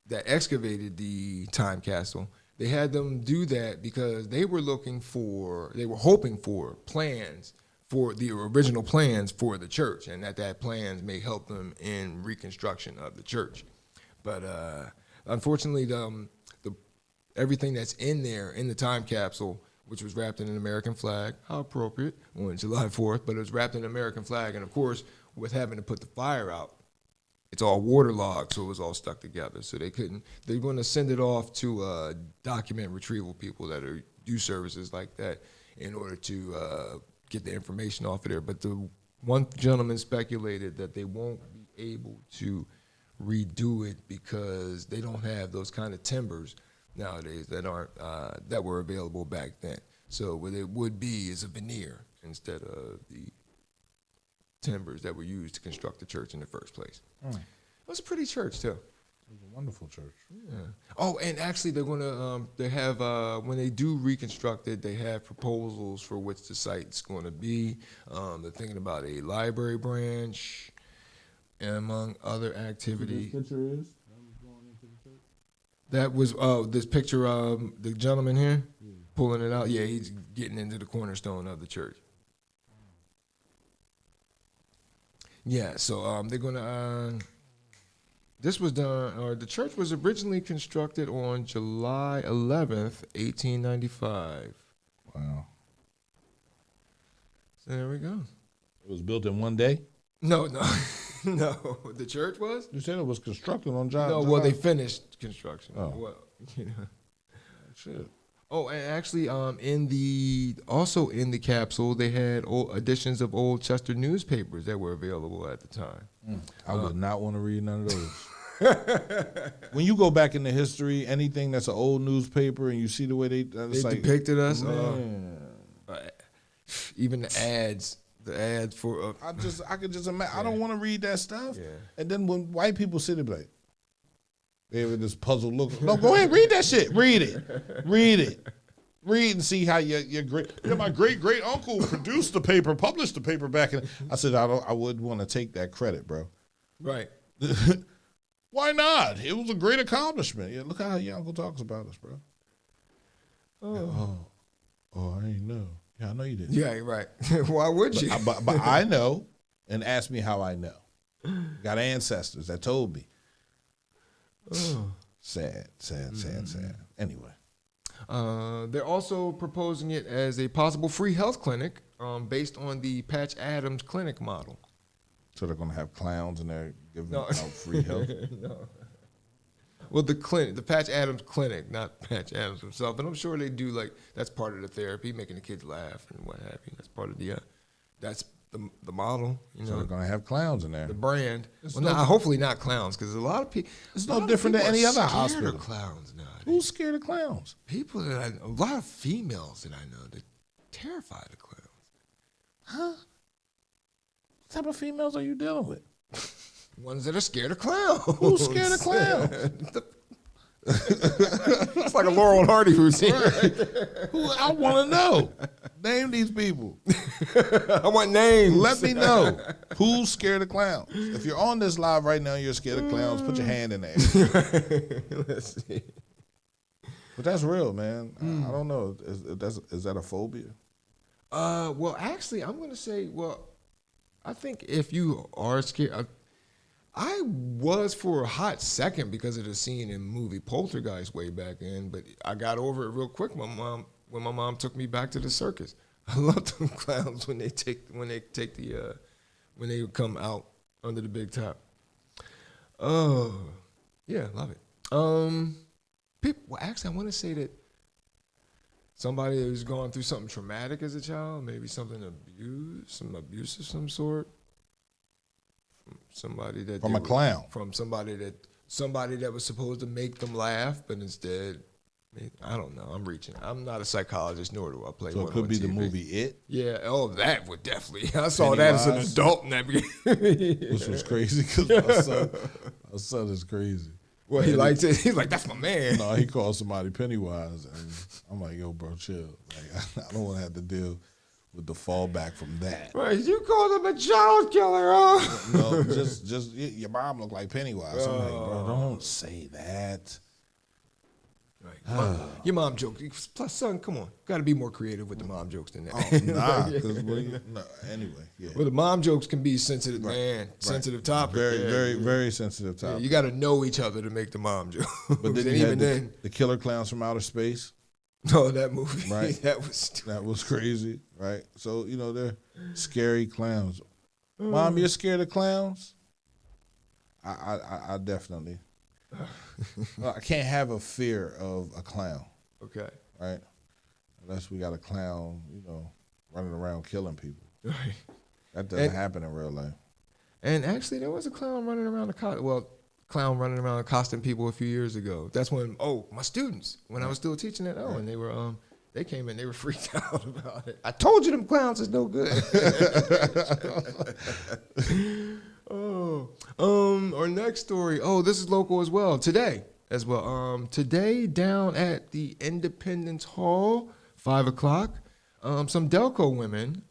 that excavated the time capsule, they had them do that because they were hoping for plans for the original plans for the church, and that plans may help them in reconstruction of the church. But unfortunately, everything that's in there in the time capsule, which was wrapped in an American flag, how appropriate, on July 4th, but it was wrapped in an American flag, and of course, with having to put the fire out, it's all waterlogged, so it was all stuck together. So they're going to send it off to document retrieval people that do services like that in order to get the information off of there. But the one gentleman speculated that they won't be able to redo it because they don't have those kind of timbers nowadays that were available back then. So what it would be is a veneer instead of the timbers that were used to construct the church in the first place. It was a pretty church too. It was a wonderful church. Yeah. Oh, and actually they're gonna they have when they do reconstruct it, they have proposals for which the site's going to be. They're thinking about a library branch, among other activity. This picture is. That was this picture of the gentleman here pulling it out. Yeah, he's getting into the cornerstone of the church. Yeah, so they're gonna. This was done, or the church was originally constructed on July 11th, 1895. Wow. So there we go. It was built in one day? No. No, the church was? You said it was constructed on John. No, well, they finished construction. Oh. Well, you know. Shit. Oh, and actually, in the capsule, they had editions of Old Chester newspapers that were available at the time. I would not want to read none of those. When you go back into history, anything that's an old newspaper and you see the way they Depicted us. man. Even the ads for. I could just imagine. I don't want to read that stuff. Yeah. And then when white people sit there, be like, they have this puzzled look. No, go ahead, read that shit. Read it and see how your my great uncle produced the paper, published the paper back in. I said I wouldn't want to take that credit, bro. Right. Why not? It was a great accomplishment. Yeah, look how your uncle talks about us, bro. Oh, I ain't know. Yeah, I know you didn't. Yeah, right. Why would you? But I know, and ask me how I know. Got ancestors that told me. Sad. Anyway. They're also proposing it as a possible free health clinic based on the Patch Adams clinic model. So they're going to have clowns in there giving out free health? No. Well, the Patch Adams clinic, not Patch Adams himself. And I'm sure they do, that's part of the therapy, making the kids laugh and what have you. That's part of that's the model, So they're going to have clowns in there. the brand. Hopefully not clowns, because a lot of people. It's no different than any other hospital. hospital. Of clowns nowadays. Who's scared of clowns? People a lot of females that I know, they're terrified of clowns. Huh? What type of females are you dealing with? Ones that are scared of clowns. Who's scared of clowns? It's like a Laurel and Hardy routine. I want to know. Name these people. I want names. Let me know. Who's scared of clowns? If you're on this live right now and you're scared of clowns, put your hand in there. Let's see. But that's real, man. I don't know. Is that a phobia? Well, actually, I'm going to say, I think if you are scared, I was for a hot second because of the scene in the movie Poltergeist way back in, but I got over it real quick. When my mom took me back to the circus. I love them clowns when they come out under the big top. Oh, yeah, love it. People, actually, I want to say that somebody who's gone through something traumatic as a child, maybe some abuse of some sort, from somebody that was supposed to make them laugh, but instead, I don't know. I'm reaching. I'm not a psychologist, nor do I play one. So it could be on the TV. movie It. Yeah. Oh, that would definitely. I saw that as an adult in that beginning. Which was crazy because my son is crazy. Well, he liked it. He's like, that's my man. No, he called somebody Pennywise, and I'm like, yo, bro, chill. Like, I don't want to have to deal with the fallback from that. Right, you called him a child killer, huh? No, just your mom looked like Pennywise. I'm like, bro, don't say that. Right. Your mom joke. Plus, son, come on. Got to be more creative with the mom jokes than that. Oh, nah, anyway, yeah. Well, the mom jokes can be sensitive, sensitive topic. Very sensitive topic. Yeah, you got to know each other to make the mom joke. But then you had the Killer Clowns from Outer Space. No, that movie. Right. That was crazy, right? So, they're scary clowns. Mom, you're scared of clowns? I definitely. I can't have a fear of a clown. Okay. Right? Unless we got a clown, running around killing people. Right. That doesn't happen in real life. And actually, there was a clown running around accosting people a few years ago. That's when, my students, when I was still teaching at Owen, they were, they came in, they were freaked out about it. I told you them clowns is no good. Our next story. This is local as well. Today as well. Today down at the Independence Hall, 5:00. Some Delco women.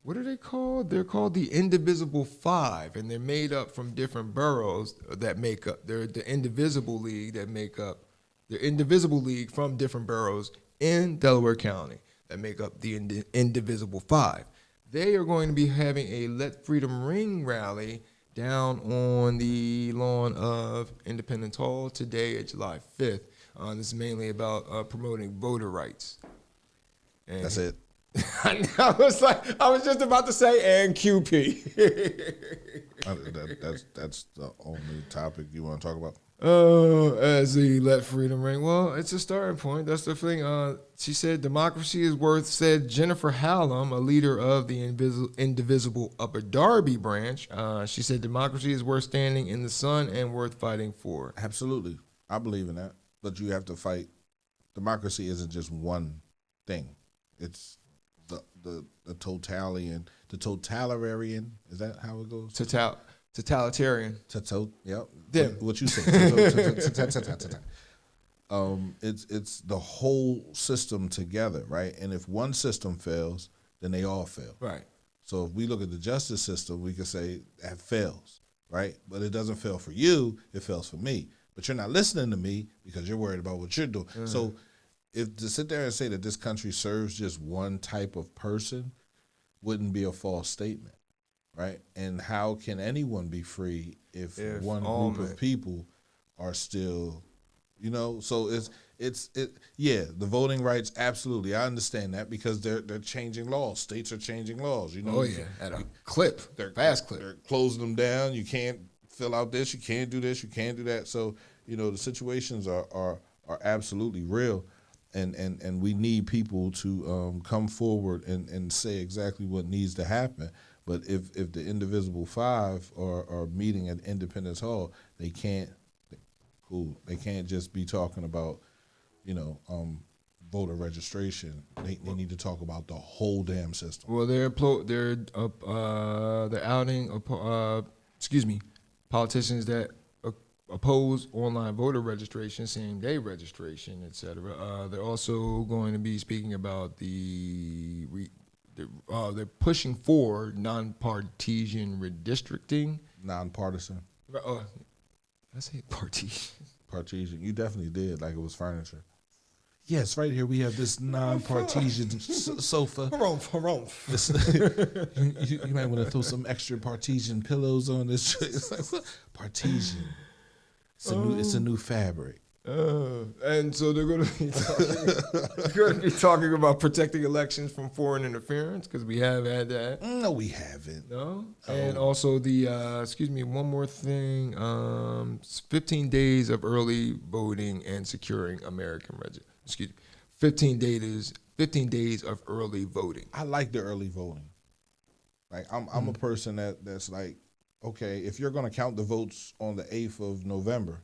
What are they called? They're called the Indivisible Five, and they're made up from different boroughs that make up. They're the Indivisible League that make up. The Indivisible League from different boroughs in Delaware County that make up the Indivisible Five. They are going to be having a Let Freedom Ring rally down on the lawn of Independence Hall today at July 5th. This is mainly about promoting voter rights. And That's it. I was just about to say, and QP. That's the only topic you want to talk about. As he let freedom ring. Well, it's a starting point. That's the thing. She said democracy is worth, said Jennifer Hallam, a leader of the indivisible Upper Darby branch. She said democracy is worth standing in the sun and worth fighting for. Absolutely. I believe in that. But you have to fight. Democracy isn't just one thing. It's the totalitarian. Is that how it goes? Totalitarian. Yep. Them. What you say? It's the whole system together, right? And if one system fails, then they all fail. Right. So if we look at the justice system, we can say that fails, right? But it doesn't fail for you; it fails for me. But you're not listening to me because you're worried about what you're doing. Mm-hmm. So if to sit there and say that this country serves just one type of person wouldn't be a false statement. Right, and how can anyone be free if one group of people are still, So the voting rights. Absolutely, I understand that because they're changing laws. States are changing laws. Oh yeah, at a clip, fast clip. They're closing them down. You can't fill out this. You can't do this. You can't do that. So the situations are absolutely real. And we need people to come forward and say exactly what needs to happen. But if the Indivisible Five are meeting at Independence Hall, they can't just be talking about, voter registration. They need to talk about the whole damn system. Well, they're outing politicians that oppose online voter registration, same-day registration, etc. They're also going to be speaking about they're pushing for nonpartisan redistricting. Nonpartisan. I say partisan. Partisan. You definitely did, like it was furniture. Yes, right here we have this nonpartisan sofa. Hurrah. You might want to throw some extra partisan pillows on this. It's like, what? Partisan. It's a new fabric. And so they're going to be talking about protecting elections from foreign interference because we have had that. No, we haven't. No. And also one more thing. 15 days of early voting and securing American 15 days of early voting. I like the early voting. Like I'm a person that's like, okay, if you're going to count the votes on the 8th of November,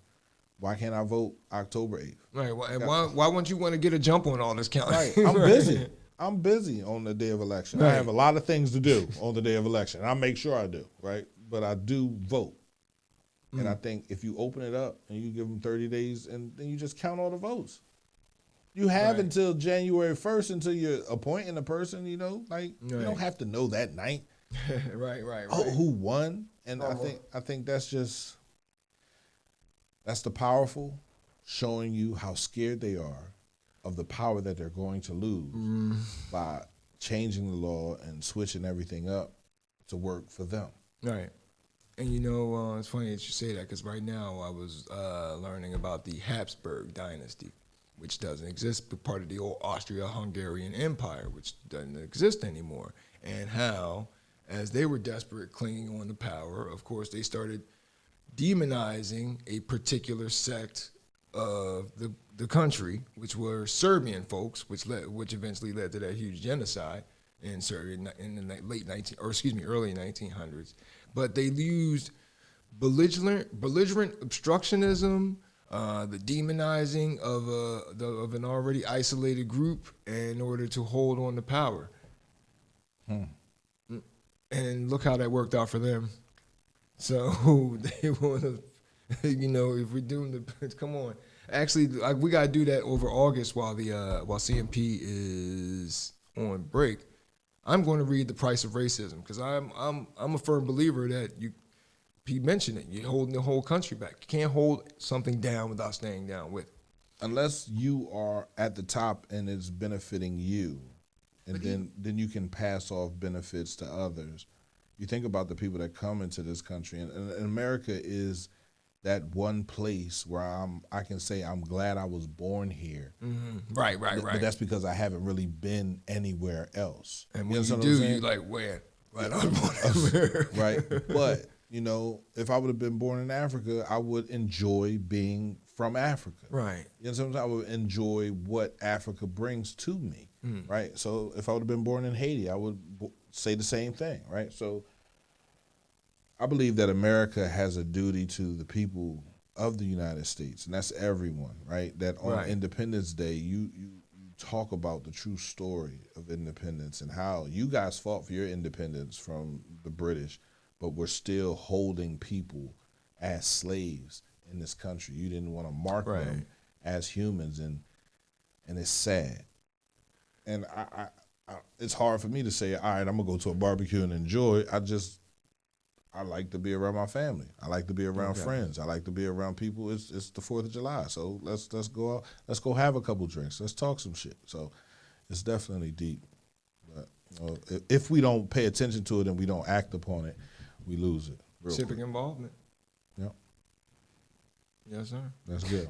why can't I vote October 8th? Right. Why wouldn't you want to get a jump on all this counting? Right. I'm busy. I'm busy on the day of election. Right. I have a lot of things to do on the day of election. I make sure I do, right? But I do vote. And I think if you open it up and you give them 30 days and then you just count all the votes. You have until January 1st until you're appointing a person, you don't have to know that night. Right. Oh, who won? And I think that's the powerful, showing you how scared they are of the power that they're going to lose by changing the law and switching everything up to work for them. Right. And it's funny that you say that because right now I was learning about the Habsburg dynasty, which doesn't exist, but part of the old Austria-Hungarian Empire, which doesn't exist anymore, and how, as they were desperate clinging on to power, of course, they started demonizing a particular sect of the country, which were Serbian folks, which eventually led to that huge genocide in Serbia in the early 1900s. But they used belligerent obstructionism, the demonizing of an already isolated group in order to hold on to power. And look how that worked out for them. So they want to, if we're doing come on. Actually, we got to do that over August while CMP is on break. I'm going to read The Price of Racism because I'm a firm believer that he mentioned it. You're holding the whole country back. You can't hold something down without staying down with it. Unless you are at the top and it's benefiting you, and then you can pass off benefits to others. You think about the people that come into this country, and America is that one place where I can say I'm glad I was born here. Mm-hmm. Right. But that's because I haven't really been anywhere else. And when you do, you like where? Right, I was born here. Right. But, if I would have been born in Africa, I would enjoy being from Africa. Right. Sometimes I would enjoy what Africa brings to me. Right. So if I would have been born in Haiti, I would say the same thing. Right. So I believe that America has a duty to the people of the United States, and that's everyone, right? That on Independence Day, you talk about the true story of independence and how you guys fought for your independence from the British, but we're still holding people as slaves in this country. You didn't want to mark them as humans, and it's sad. And I it's hard for me to say, all right, I'm gonna go to a barbecue and enjoy. I like to be around my family. I like to be around friends. I like to be around people. It's the 4th of July, so let's go out. Let's go have a couple drinks. Let's talk some shit. So it's definitely deep. But if we don't pay attention to it and we don't act upon it, we lose it. Civic involvement. Yep. Yes, sir. That's good.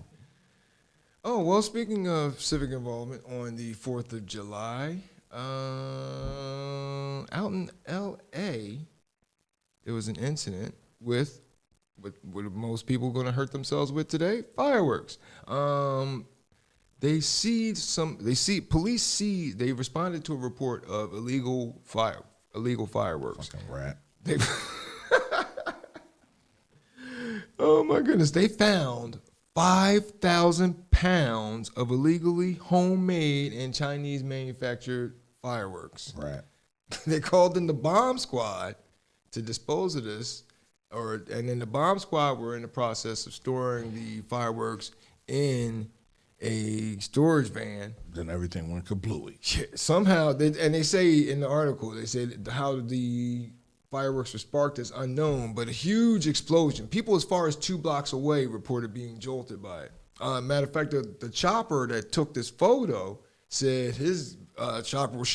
Oh, well, speaking of civic involvement on the 4th of July, out in L.A., there was an incident with what most people are going to hurt themselves with today, fireworks. They responded to a report of illegal fireworks. Fucking rat. Oh my goodness, they found 5,000 pounds of illegally homemade and Chinese manufactured fireworks. Rat. They called in the bomb squad to dispose of this, and then the bomb squad were in the process of storing the fireworks in a storage van. Then everything went kablooey. Yeah, somehow, they say in the article, they said how the fireworks were sparked is unknown, but a huge explosion. People as far as 2 blocks away reported being jolted by it. Matter of fact, the chopper that took this photo said his chopper was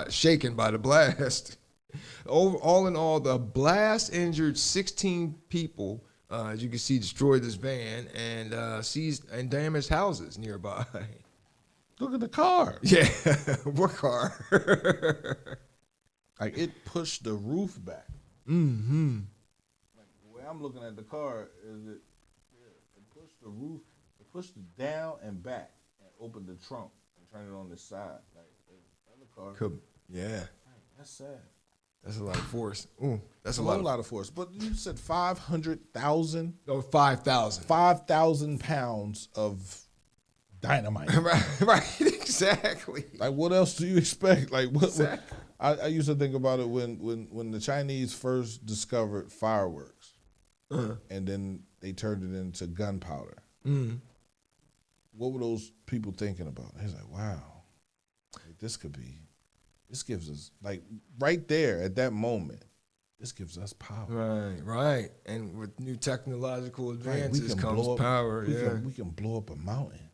shaken by the blast. All in all, the blast injured 16 people. As you can see, destroyed this van and seized and damaged houses nearby. Look at the car. Yeah, what car? Like it pushed the roof back. Mm-hmm. Like the way I'm looking at the car is it pushed the roof, it pushed it down and back and opened the trunk and turned it on this side. Like the other car. Yeah. That's sad. That's a lot of force. Ooh, that's a lot of force. But you said 500,000? No, 5,000. 5,000 pounds of dynamite. right, exactly. Like, what else do you expect? Like, what? Exactly. I used to think about it when the Chinese first discovered fireworks, and then they turned it into gunpowder. Mm. What were those people thinking about? He's like, wow, like, this gives us, like, right there at that moment, this gives us power. Right. And with new technological advances comes power. We can blow up a mountain.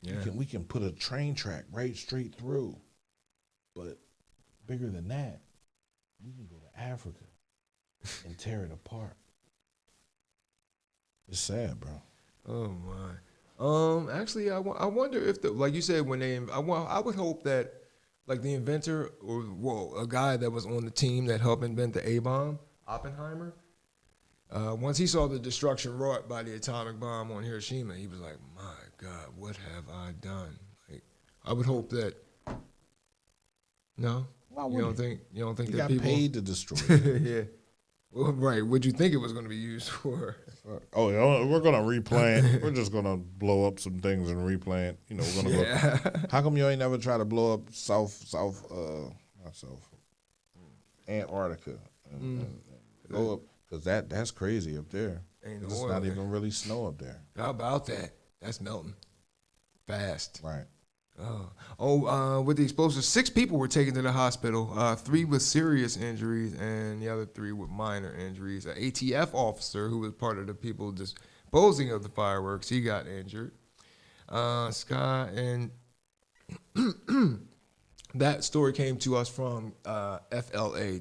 Yeah. We can put a train track right straight through. But bigger than that, we can go to Africa and tear it apart. It's sad, bro. Oh my. Actually, I wonder if like you said, I would hope that, like, the inventor or a guy that was on the team that helped invent the A-bomb, Oppenheimer, once he saw the destruction wrought by the atomic bomb on Hiroshima, he was like, my God, what have I done? Like, I would hope that. No, you don't think he that got people paid to destroy it. yeah. Well, right. What'd you think it was going to be used for? Oh, yeah, we're gonna replant. We're just gonna blow up some things and replant. You know, we're gonna go. How come you ain't never try to blow up Antarctica and go up? Because that's crazy up there. It's not even really snow up there. How about that? That's melting fast. Right. With the explosives, 6 people were taken to the hospital, 3 with serious injuries and the other 3 with minor injuries. An ATF officer who was part of the people disposing of the fireworks, he got injured. Scott, and that story came to us from FLA.com,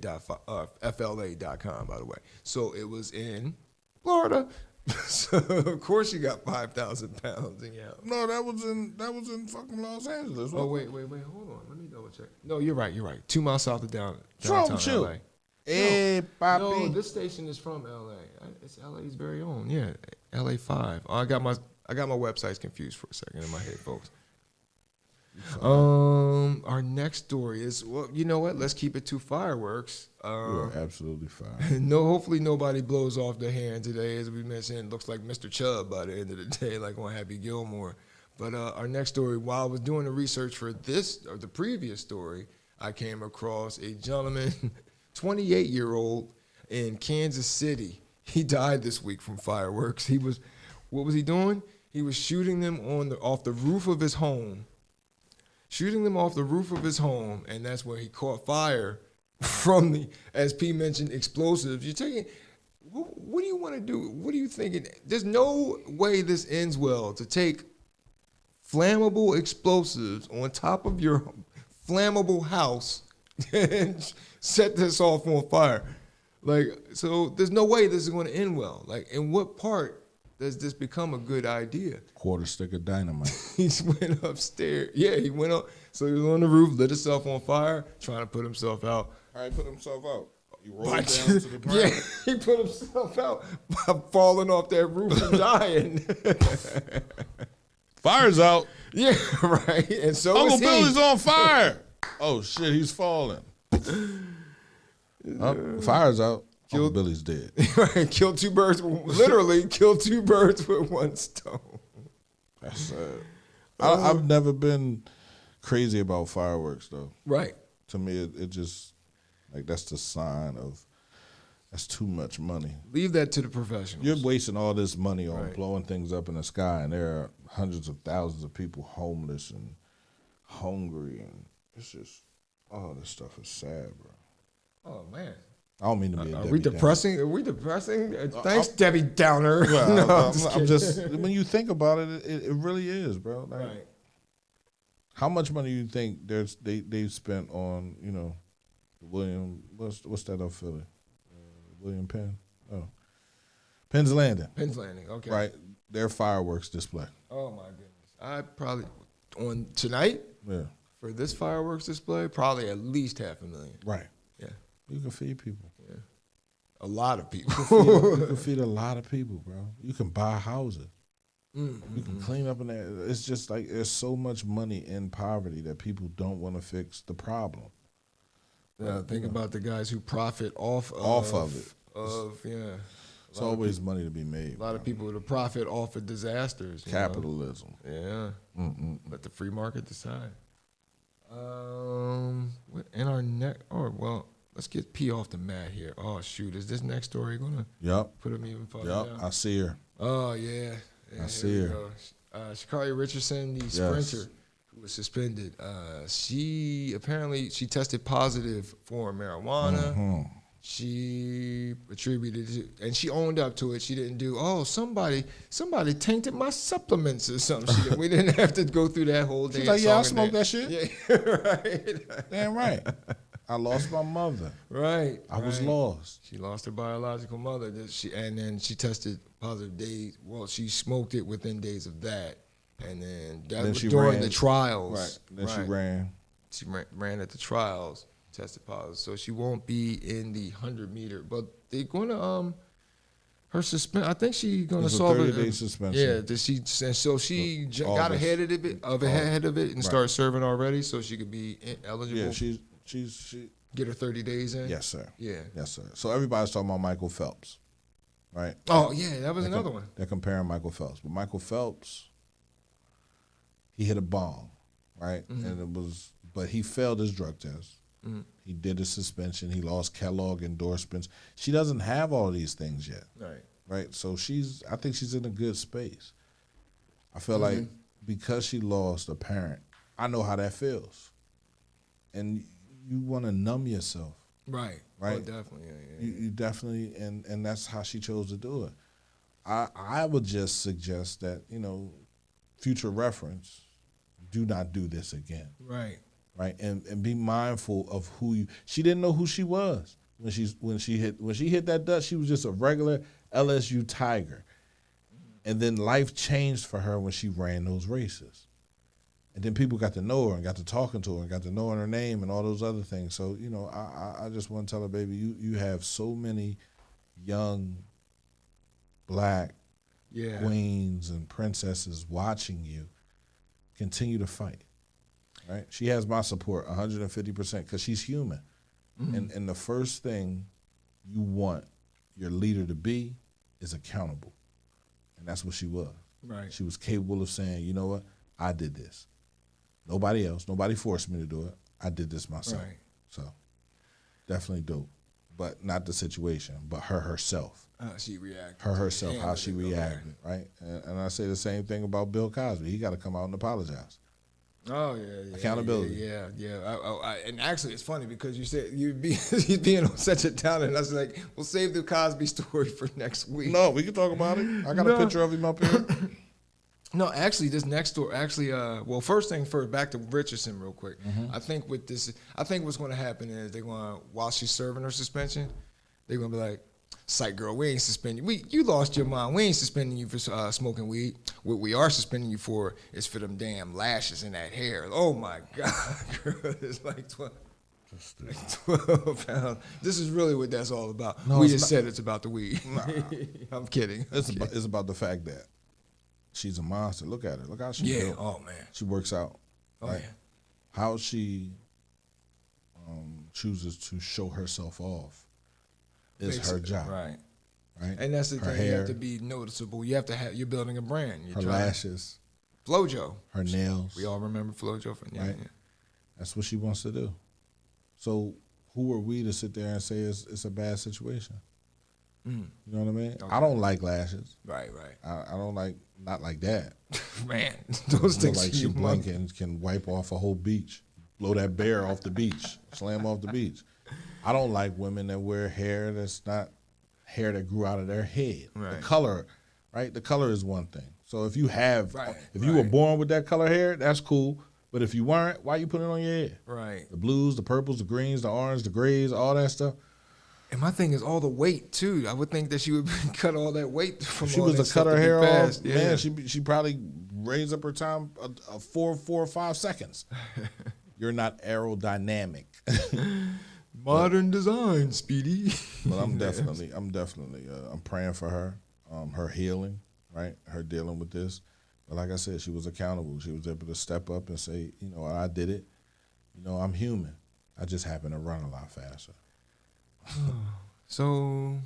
by the way. So it was in Florida. So of course you got 5,000 pounds in your house. No, that was in fucking Los Angeles. Oh wait, hold on. Let me double check. No, you're right. 2 miles south of downtown chill. LA. Hey, Papi. No, this station is from LA. It's LA's very own. Yeah, LA 5. Oh, I got my websites confused for a second in my head, folks. Our next story is, well, you know what? Let's keep it to fireworks. You're absolutely fine. No, hopefully nobody blows off their hand today. As we mentioned, it looks like Mr. Chubb by the end of the day, like on Happy Gilmore. But our next story, while I was doing the research for this or the previous story, I came across a gentleman, 28-year-old in Kansas City. He died this week from fireworks. What was he doing? He was shooting them off the roof of his home. And that's where he caught fire from the, as P mentioned, explosives. You're taking, what do you want to do? What are you thinking? There's no way this ends well, to take flammable explosives on top of your flammable house and set this off on fire. Like, so there's no way this is going to end well. Like, in what part does this become a good idea? Quarter stick of dynamite. He went upstairs. Yeah, he went up. So he was on the roof, lit himself on fire, trying to put himself out. All right, put himself out. He rolled down to the ground. Yeah, he put himself out by falling off that roof and dying. Fire's out. Yeah, right. And so Uncle is he. Billy's on fire. Oh shit, he's falling. Fire's out. Uncle Billy's dead. Right, literally kill two birds with one stone. That's sad. I've never been crazy about fireworks though. Right. To me, it just, like, that's the sign of, that's too much money. Leave that to the professionals. You're wasting all this money on blowing things up in the sky, and there are hundreds of thousands of people homeless and hungry, and it's just, oh, this stuff is sad, bro. Oh man. I don't mean to be a Are Debbie we depressing? Downer. Are we depressing? Thanks, Debbie Downer. Well, No, I'm just, when you think about it, it really is, bro. Like, right. how much money do you think they've spent on, what's that up Philly? William Penn? Oh. Penn's Landing. Penn's Landing, okay. Right. Their fireworks display. Oh my goodness. I probably, on tonight, for this fireworks display, probably at least $500,000. Right. Yeah. You can feed people. Yeah. A lot of people. You can feed a lot of people, bro. You can buy houses. Mm-hmm. You can clean up in there. It's just like there's so much money in poverty that people don't want to fix the problem. Yeah, think about the guys who profit off of it. It's always money to be made. A lot of people that profit off of disasters. Capitalism. Yeah. Let the free market decide. In our next, let's get P off the mat here. Oh shoot, is this next story gonna put him even further down? I see her. Oh yeah. I see her. Sha'Carri Richardson, the sprinter who was suspended. She tested positive for marijuana. Mm-hmm. She attributed it, and she owned up to it. She didn't do, somebody tainted my supplements or something. We didn't have to go through that whole day. She's like, I smoked that shit. Yeah, right. Damn right. I lost my mother. Right. I was lost. She lost her biological mother. And then she tested positive days. Well, she smoked it within days of that. And then was during the trials. Right. Then she ran. She ran at the trials, tested positive. So she won't be in the 100-meter. But they're going to, her suspend. I think she's going to solve it. 30-day suspension. Yeah. So she got ahead of it and started serving already, so she could be eligible. Yeah, she get her 30 days in? Yes, sir. Yeah. Yes, sir. So everybody's talking about Michael Phelps, right? Oh, yeah, that was another one. They're comparing Michael Phelps. But Michael Phelps, he hit a bomb, right? Mm-hmm. But he failed his drug test. Mm-hmm. He did a suspension. He lost Kellogg endorsements. She doesn't have all these things yet. Right? So I think she's in a good space. I feel like because she lost a parent, I know how that feels. And you want to numb yourself. Right. Oh, definitely. Yeah. You definitely, and that's how she chose to do it. I would just suggest that, future reference, do not do this again. Right. Right. And be mindful of she didn't know who she was when she hit that dust. She was just a regular LSU Tiger. And then life changed for her when she ran those races. And then people got to know her and got to talking to her and got to knowing her name and all those other things. So, you know, I just want to tell her, baby, you have so many young black queens and princesses watching you. Continue to fight, right? She has my support 150% because she's human. And the first thing you want your leader to be is accountable. And that's what she was. Right. She was capable of saying, you know what, I did this. Nobody else, nobody forced me to do it. I did this myself. Right. So definitely dope. But not the situation, but her herself. She reacted. Her herself, how she Okay. reacted, right? And I say the same thing about Bill Cosby. He got to come out and apologize. Oh yeah. Accountability. Yeah. And actually, it's funny because you said you're being on such a downer, and I was like, we'll save the Cosby story for next week. No, we can talk about it. I got a picture of him up here. No, actually, this next story, well, first thing first, back to Richardson real quick. I think with this, what's going to happen is they're going to, while she's serving her suspension, they're going to be like, psych girl, we ain't suspending you. You lost your mind. We ain't suspending you for smoking weed. What we are suspending you for is for them damn lashes in that hair. Oh my God, girl, it's like 12 pounds. This is really what that's all about. No, we it's just not. said it's about the weed. Nah. I'm kidding. It's about the fact that she's a monster. Look at her. Look how she built. Oh man. She works out. Oh right? yeah. How she chooses to show herself off is her job. Right. Right. And that's the Her thing. You hair, have to be noticeable. You have to have. You're building a brand. You're her trying- lashes, FloJo. her nails. We all remember FloJo from Right. That's what she wants to do. So who are we to sit there and say it's a bad situation? You know what I mean? Okay. I don't like lashes. Right. I don't like, not like that. Man, those Look things like she blink and can wipe off a whole beach, blow that bear off the beach, slam off the beach. I don't like women that wear hair that's not hair that grew out of their head. Right. The color, right? The color is one thing. So if you have, Right, if you were right. born with that color hair, that's cool. But if you weren't, why you put it on your head? Right. The blues, the purples, the greens, the orange, the grays, all that stuff. And my thing is all the weight too. I would think that she would cut all that weight from. If she all was that to cut stuff her be hair fast. off, Yeah. man, she probably raise up her time a 4 or 5 seconds. You're not aerodynamic. Modern design, Speedy. But I'm definitely, I'm praying for her, her healing, right? Her dealing with this. But like I said, she was accountable. She was able to step up and say, you know, I did it. You know, I'm human. I just happen to run a lot faster. So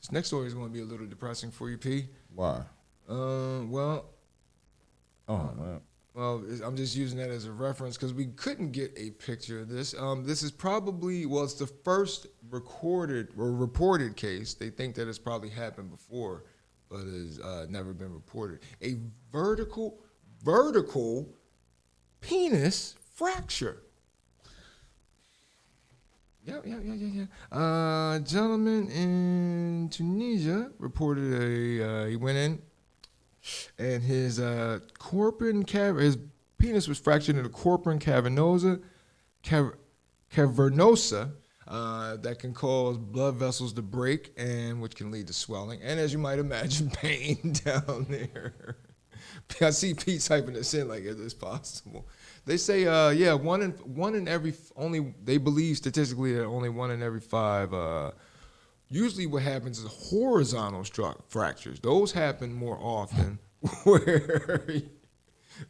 this next story is going to be a little depressing for you, P. Why? Well, Oh man. Well, I'm just using that as a reference because we couldn't get a picture of this. This is probably, well, it's the first recorded or reported case. They think that it's probably happened before, but has never been reported. A vertical penis fracture. Yeah. Gentleman in Tunisia reported he went in and his his penis was fractured in the corpora cavernosa that can cause blood vessels to break and which can lead to swelling and, as you might imagine, pain down there. I see Pete typing this in like it is possible. They say, they believe statistically that only 1 in every 5. Usually what happens is horizontal fractures. Those happen more often where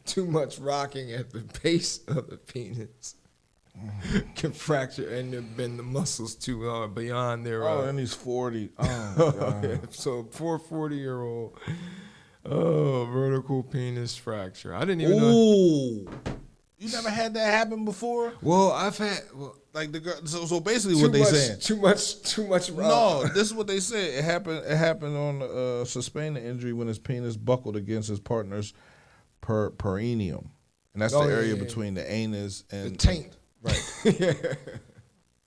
too much rocking at the base of the penis can fracture and bend the muscles too beyond their... and he's 40. Oh, God. So poor 40-year-old, vertical penis fracture. I didn't even know... Ooh. You never had that happen before? Well, I've had... Like the girl, so basically what they saying? Too much. No, this is what they said. It happened on sustained injury when his penis buckled against his partner's perineum, and that's the area between the anus and the taint. Right. Yeah.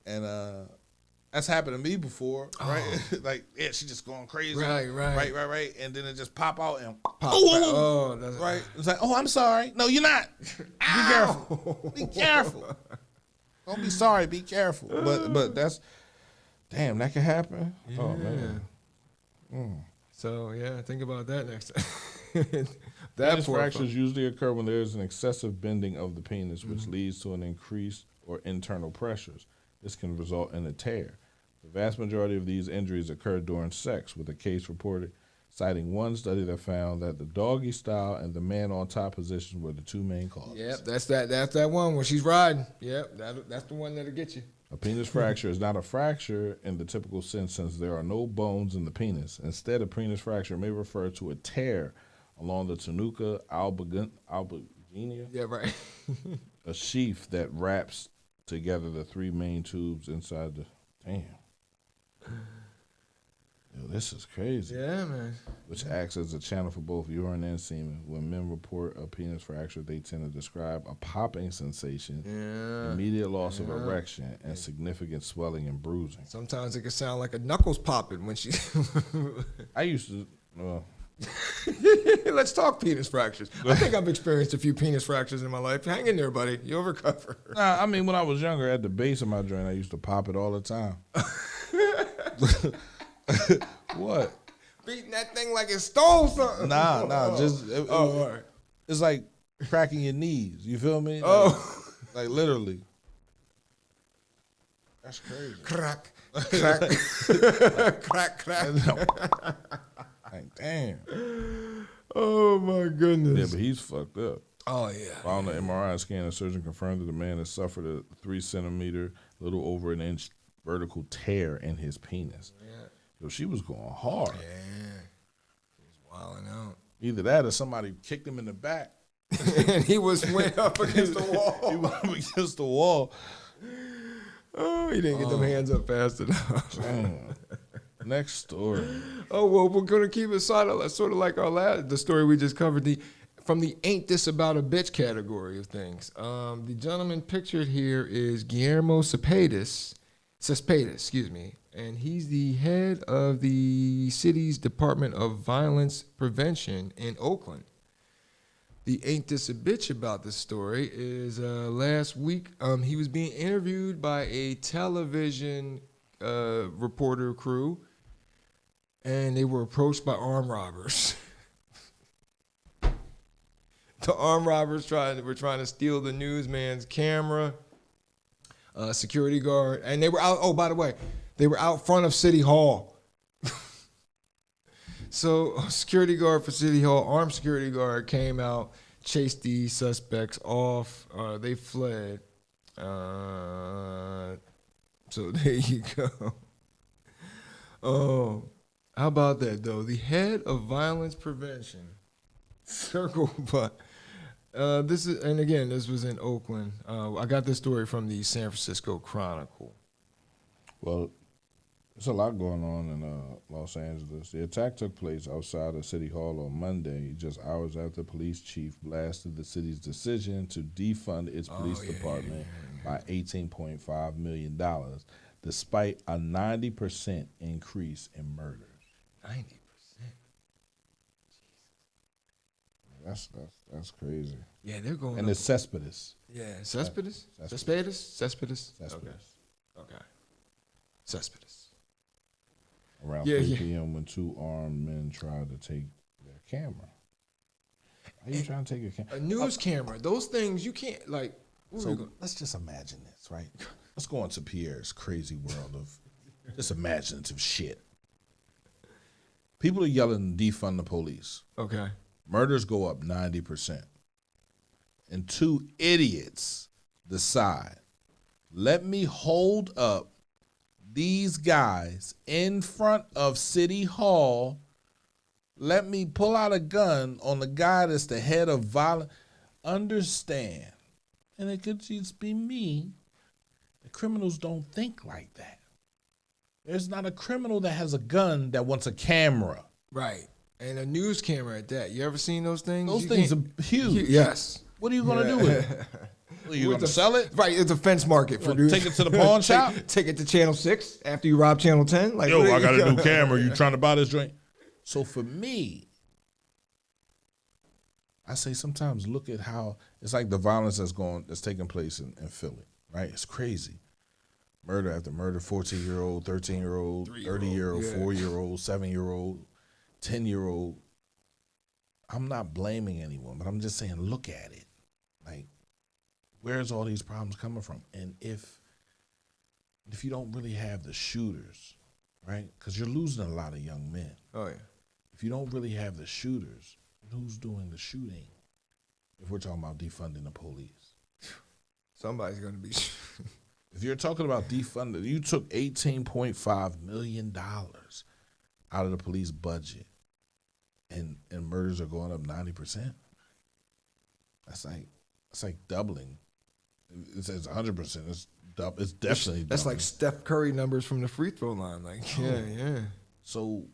And that's happened to me before, right? Like, she just going crazy. Right. And then it just pop out and Pop back. That's right. It's like, I'm sorry. No, you're not. Be careful. Be careful. Don't be sorry. Be careful. But that's, damn, that can happen. Yeah. Oh man. So yeah, think about that next time. Penis fractures usually occur when there is an excessive bending of the penis, which leads to an increase or internal pressures. This can result in a tear. The vast majority of these injuries occur during sex, with a case reported citing one study that found that the doggy style and the man on top position were the two main causes. Yep, that's that one when she's riding. Yep, that's the one that'll get you. A penis fracture is not a fracture in the typical sense, since there are no bones in the penis. Instead, a penis fracture may refer to a tear along the tunica albuginea. Yeah, right. A sheath that wraps together the three main tubes inside the... Damn. Yo, this is crazy. Yeah, man. Which acts as a channel for both urine and semen. When men report a penis fracture, they tend to describe a popping sensation, immediate loss of erection, and significant swelling and bruising. Sometimes it can sound like a knuckles popping when she... I used to... Let's talk penis fractures. I think I've experienced a few penis fractures in my life. Hang in there, buddy. You'll recover. Nah, I mean, when I was younger, at the base of my joint, I used to pop it all the time. What? Beating that thing like it stole something. Nah, just all right. It's like cracking your knees. You feel me? Like literally. That's crazy. Crack, crack. Like, damn. Oh my goodness. Yeah, but he's fucked up. Oh yeah. On the MRI scan, a surgeon confirmed that the man has suffered a 3 centimeter, little over an inch vertical tear in his penis. Yeah. Yo, she was going hard. Yeah. He was wilding out. Either that or somebody kicked him in the back. And he went up against the wall. He went up against the wall. Oh, he didn't get them hands up fast enough. Damn. Next story. Oh, well, we're going to keep it sort of like the story we just covered, from the Ain't This About a Bitch category of things. The gentleman pictured here is Guillermo Cespedes, and he's the head of the city's Department of Violence Prevention in Oakland. The Ain't This a Bitch about this story is last week he was being interviewed by a television reporter crew, and they were approached by armed robbers. The armed robbers were trying to steal the newsman's camera, security guard, and they were out. Oh, by the way, they were out front of City Hall. So, security guard for City Hall, armed security guard, came out, chased the suspects off. They fled. So there you go. Oh, how about that though? The head of violence prevention, circle, but this was in Oakland. I got this story from the San Francisco Chronicle. Well, there's a lot going on in Los Angeles. The attack took place outside of City Hall on Monday, just hours after police chief blasted the city's decision to defund its police department by $18.5 million, despite a 90% increase in murders. 90%. That's crazy. Yeah, they're going. And it's Cespedes. Yeah, Cespedes. Cespedes. Okay. Cespedes. Around 3 p.m. when 2 armed men tried to take their camera. Are you trying to take a camera? A news camera. Those things you can't like. So let's just imagine this, right? Let's go into Pierre's crazy world of just imaginative shit. People are yelling, defund the police. Okay. Murders go up 90%. And 2 idiots decide, let me hold up these guys in front of City Hall. Let me pull out a gun on the guy that's the head of violence. Understand, and it could just be me, the criminals don't think like that. There's not a criminal that has a gun that wants a camera. Right. And a news camera at that. You ever seen those things? Those things are huge. Yes. What are you going to do with it? Are you going to sell it? Right, it's a fence market for news. Take it to the pawn shop? Take it to Channel 6 after you rob Channel 10? Like, yo, I got a new camera. You trying to buy this joint? So for me, I say sometimes look at how it's like the violence that's taking place in Philly, right? It's crazy. Murder after murder, 14-year-old, 13-year-old, 30-year-old, 4-year-old, 7-year-old. 10-year-old. I'm not blaming anyone, but I'm just saying, look at it. Like, where's all these problems coming from? And if you don't really have the shooters, right? Because you're losing a lot of young men. Oh, yeah. If you don't really have the shooters, who's doing the shooting? If we're talking about defunding the police. Somebody's going to be. If you're talking about defunding, you took $18.5 million out of the police budget, and murders are going up 90%. That's like doubling. It says 100%. It's definitely That's doubling. like Steph Curry numbers from the free throw line. Like, yeah. So,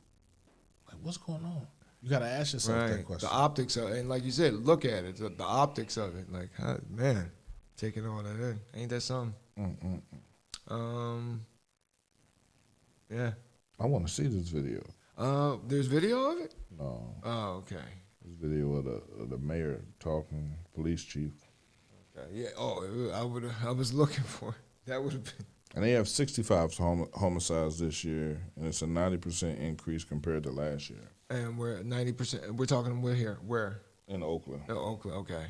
like, what's going on? You got to ask yourself that question. The optics of it, and like you said, look at it. The optics of it, like, man, taking all that in, ain't that something? Yeah. I want to see this video. There's video of it? No. Oh, okay. This video of the mayor talking, police chief. Okay. Yeah. Oh, I was looking for it. That would have been. And they have 65 homicides this year, and it's a 90% increase compared to last year. And we're at 90%. We're talking. We're here. Where? In Oakland. Oh, Oakland. Okay.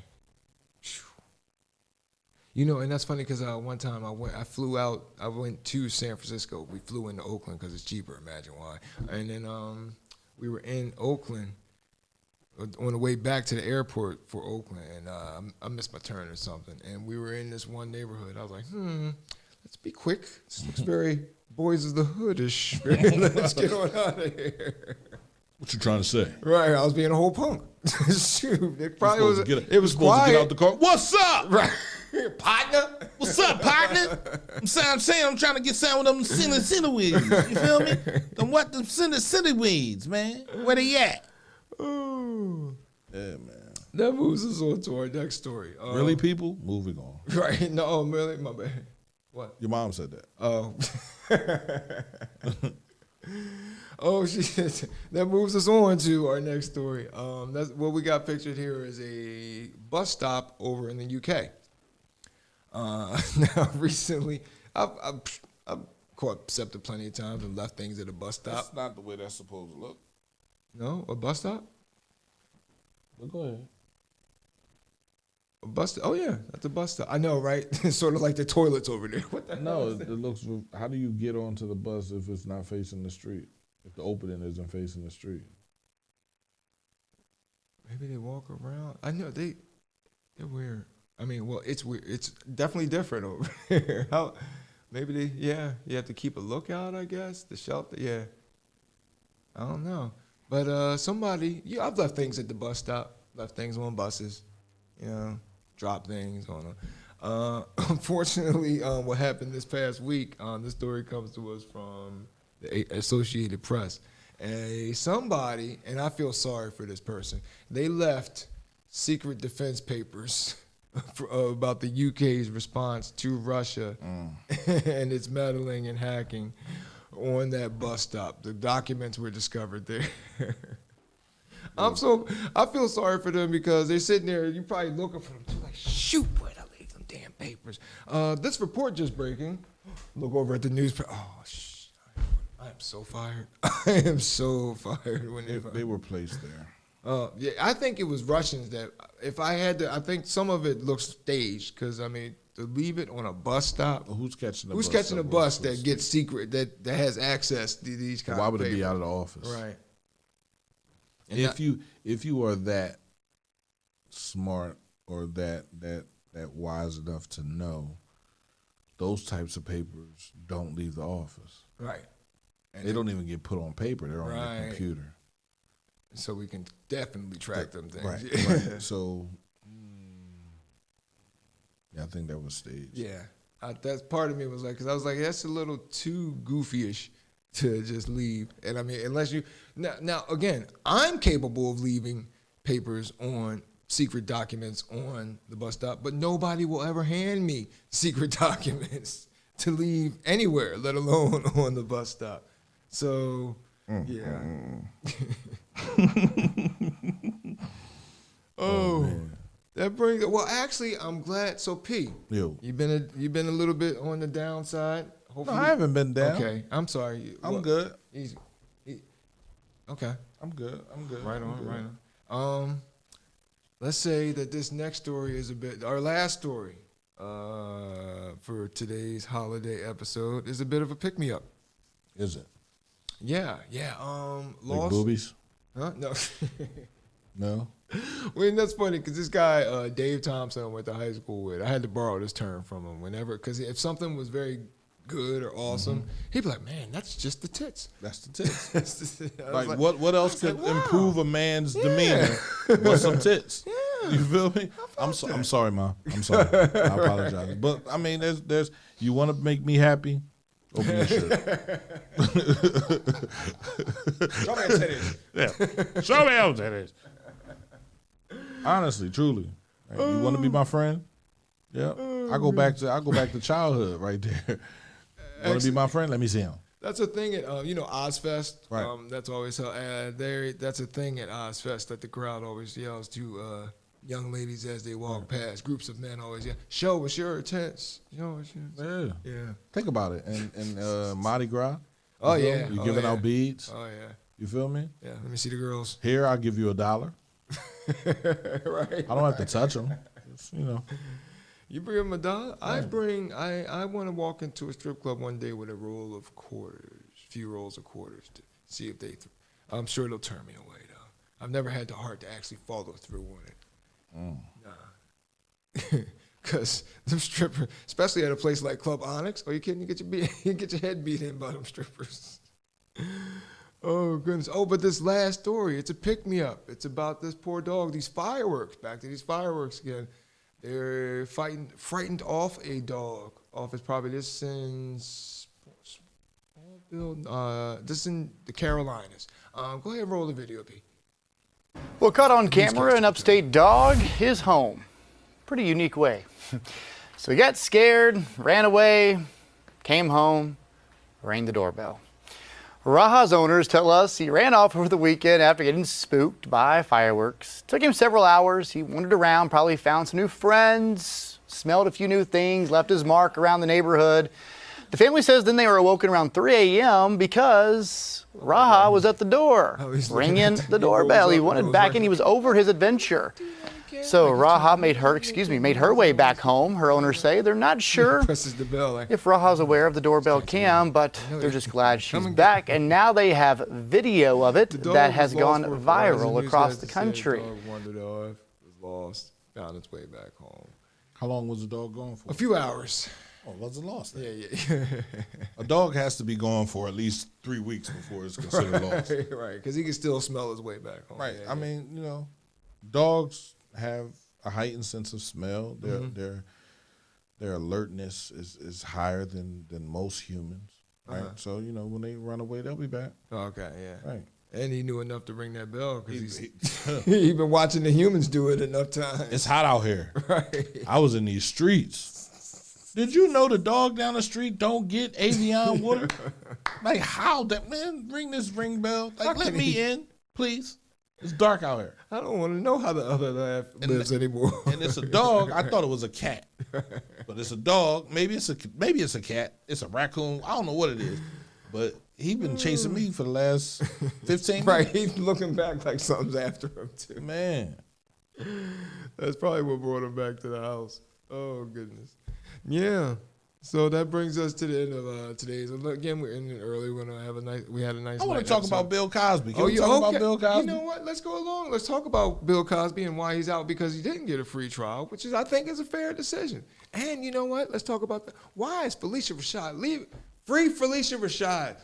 You know, and that's funny because one time I went to San Francisco. We flew into Oakland because it's cheaper. Imagine why. And then we were in Oakland on the way back to the airport for Oakland, and I missed my turn or something. And we were in this one neighborhood. I was like, let's be quick. This looks very Boys of the Hood-ish. Let's get on out of here. What you trying to say? Right, I was being a whole punk. Shoot, it probably was. It was supposed quiet. to get out the car. What's up? Right. Partner. What's up, partner? I'm saying I'm trying to get some of them cine weeds. You feel me? Them cine weeds, man. Where they at? Oh. Yeah, man. That moves us on to our next story. Really, people? Moving on. Right. No, really? My bad. What? Your mom said that. Oh. Oh, that moves us on to our next story. That's what we got pictured here is a bus stop over in the UK. Now, recently, I've caught SEPTA plenty of times and left things at a bus stop. That's not the way that's supposed to look. No, a bus stop? But go ahead. A bus stop? Oh, yeah, that's a bus stop. I know, right? It's sort of like the toilets over there. What the hell No, is it that? looks. How do you get onto the bus if it's not facing the street? If the opening isn't facing the street? Maybe they walk around. I know they're weird. I mean, well, it's weird. It's definitely different over here. How? Maybe you have to keep a lookout, I guess. The shelter, yeah. I don't know. But I've left things at the bus stop, left things on buses, drop things on them. Unfortunately, what happened this past week, this story comes to us from the Associated Press. Somebody, and I feel sorry for this person, they left secret defense papers about the UK's response to Russia and its meddling and hacking on that bus stop. The documents were discovered there. I feel sorry for them because they're sitting there, you're probably looking for them too, like, shoot, where'd I leave them damn papers? This report just breaking. Look over at the newspaper. Oh, I am so fired. I am so fired. When They were placed there. Yeah, I think it was Russians that, if I had to, I think some of it looks staged because, I mean, to leave it on a bus stop. Well, who's catching a bus that gets secret, that has access to these kind of Why would papers? it be out of the office? Right. And If you are that smart or that wise enough to know, those types of papers don't leave the office. Right. And they don't even get put on paper. They're on Right. your computer. So we can definitely track them things. Right. So, yeah, I think that was staged. Yeah. That's part of me was like, because I was like, that's a little too goofy-ish to just leave. And I mean, unless you, now again, I'm capable of leaving papers on secret documents on the bus stop, but nobody will ever hand me secret documents to leave anywhere, let alone on the bus stop. So, yeah. Oh, man. That brings. Well, actually, I'm glad. So, P, you've been a little bit on the downside. Hopefully. No, I haven't been down. Okay, I'm sorry. I'm good. Easy. Okay. I'm good. Right I'm on, good. right on. Let's say that this next story is our last story for today's holiday episode is a bit of a pick-me-up. Is it? Yeah. Like Lost. boobies? Huh? No. No. Well, that's funny because this guy, Dave Thompson, I went to high school with. I had to borrow this term from him because if something was very good or awesome, he'd be like, "Man, that's just the tits." That's the tits. I was Like what else could wow. improve a man's demeanor but some tits? Yeah. You feel me? I'm sorry, Ma. I'm sorry. I apologize. But I mean, there's you want to make me happy? Open your shirt. Show me your titties. Yeah. Show me how titties. Honestly, truly. Like, you want to be my friend? Yeah. I go back to childhood right there. Want to be my friend? Let me see him. That's a thing at Ozfest. Right. That's always that's a thing at Ozfest that the crowd always yells to young ladies as they walk past. Groups of men always yell, "Show us your tits." Show us your tits. Yeah. Think about it. And Mardi Gras. Oh you feel yeah. me? You giving out beads. Oh yeah. You feel me? Yeah. Let me see the girls. Here, I'll give you $1. Right. I don't have to touch them. You bring them $1. I want to walk into a strip club one day with a roll of quarters, few rolls of quarters to see if I'm sure they'll turn me away though. I've never had the heart to actually follow through on it. Nah. Because them strippers, especially at a place like Club Onyx, are you kidding? You get your head beat in by them strippers. Oh, goodness. Oh, but this last story, it's a pick-me-up. It's about this poor dog, these fireworks. Back to these fireworks again. They're frightened off a dog off his property. This is in the Carolinas. Go ahead and roll the video, P. Well, caught on camera, an upstate dog is home. Pretty unique way. So he got scared, ran away, came home, rang the doorbell. Raha's owners tell us he ran off over the weekend after getting spooked by fireworks. Took him several hours. He wandered around, probably found some new friends, smelled a few new things, left his mark around the neighborhood. The family says then they were awoken around 3 a.m. because Raha was at the door, ringing the doorbell. He wanted back in. He was over his adventure. So Raha made her way back home. Her owners say they're not sure Presses the bell. if Raha's aware of the doorbell cam, but they're just glad she's back. And now they have video of it that has gone viral across the country. The dog wandered off, was lost, found its way back home. How long was the dog gone for? A few hours. Oh, wasn't lost then. Yeah. A dog has to be gone for at least 3 weeks before it's considered lost. Right, because he can still smell his way back home. Right. Yeah, I mean, dogs have a heightened sense of smell. Their alertness is higher than most humans. Right. So when they run away, they'll be back. Okay, yeah. Right. And he knew enough to ring that bell because he's been watching the humans do it enough times. It's hot out here. Right. I was in these streets. Did you know the dog down the street don't get Avion water? Like how that man ring this ring bell? Like let me in, please. It's dark out here. I don't want to know how the other half lives anymore. And it's a dog. I thought it was a cat, but it's a dog. Maybe it's a cat. It's a raccoon. I don't know what it is, but he been chasing me for the last 15 minutes. Right, he's looking back like something's after him too. Man, that's probably what brought him back to the house. Oh goodness. Yeah. So that brings us to the end of today's. Again, we're ending early. We had a nice. I want to talk about Bill Cosby. Can we you talk about Bill Cosby? You know what? Let's go along. Let's talk about Bill Cosby and why he's out because he didn't get a free trial, which I think is a fair decision. And you know what? Let's talk about why is Felicia Rashad free Felicia Rashad?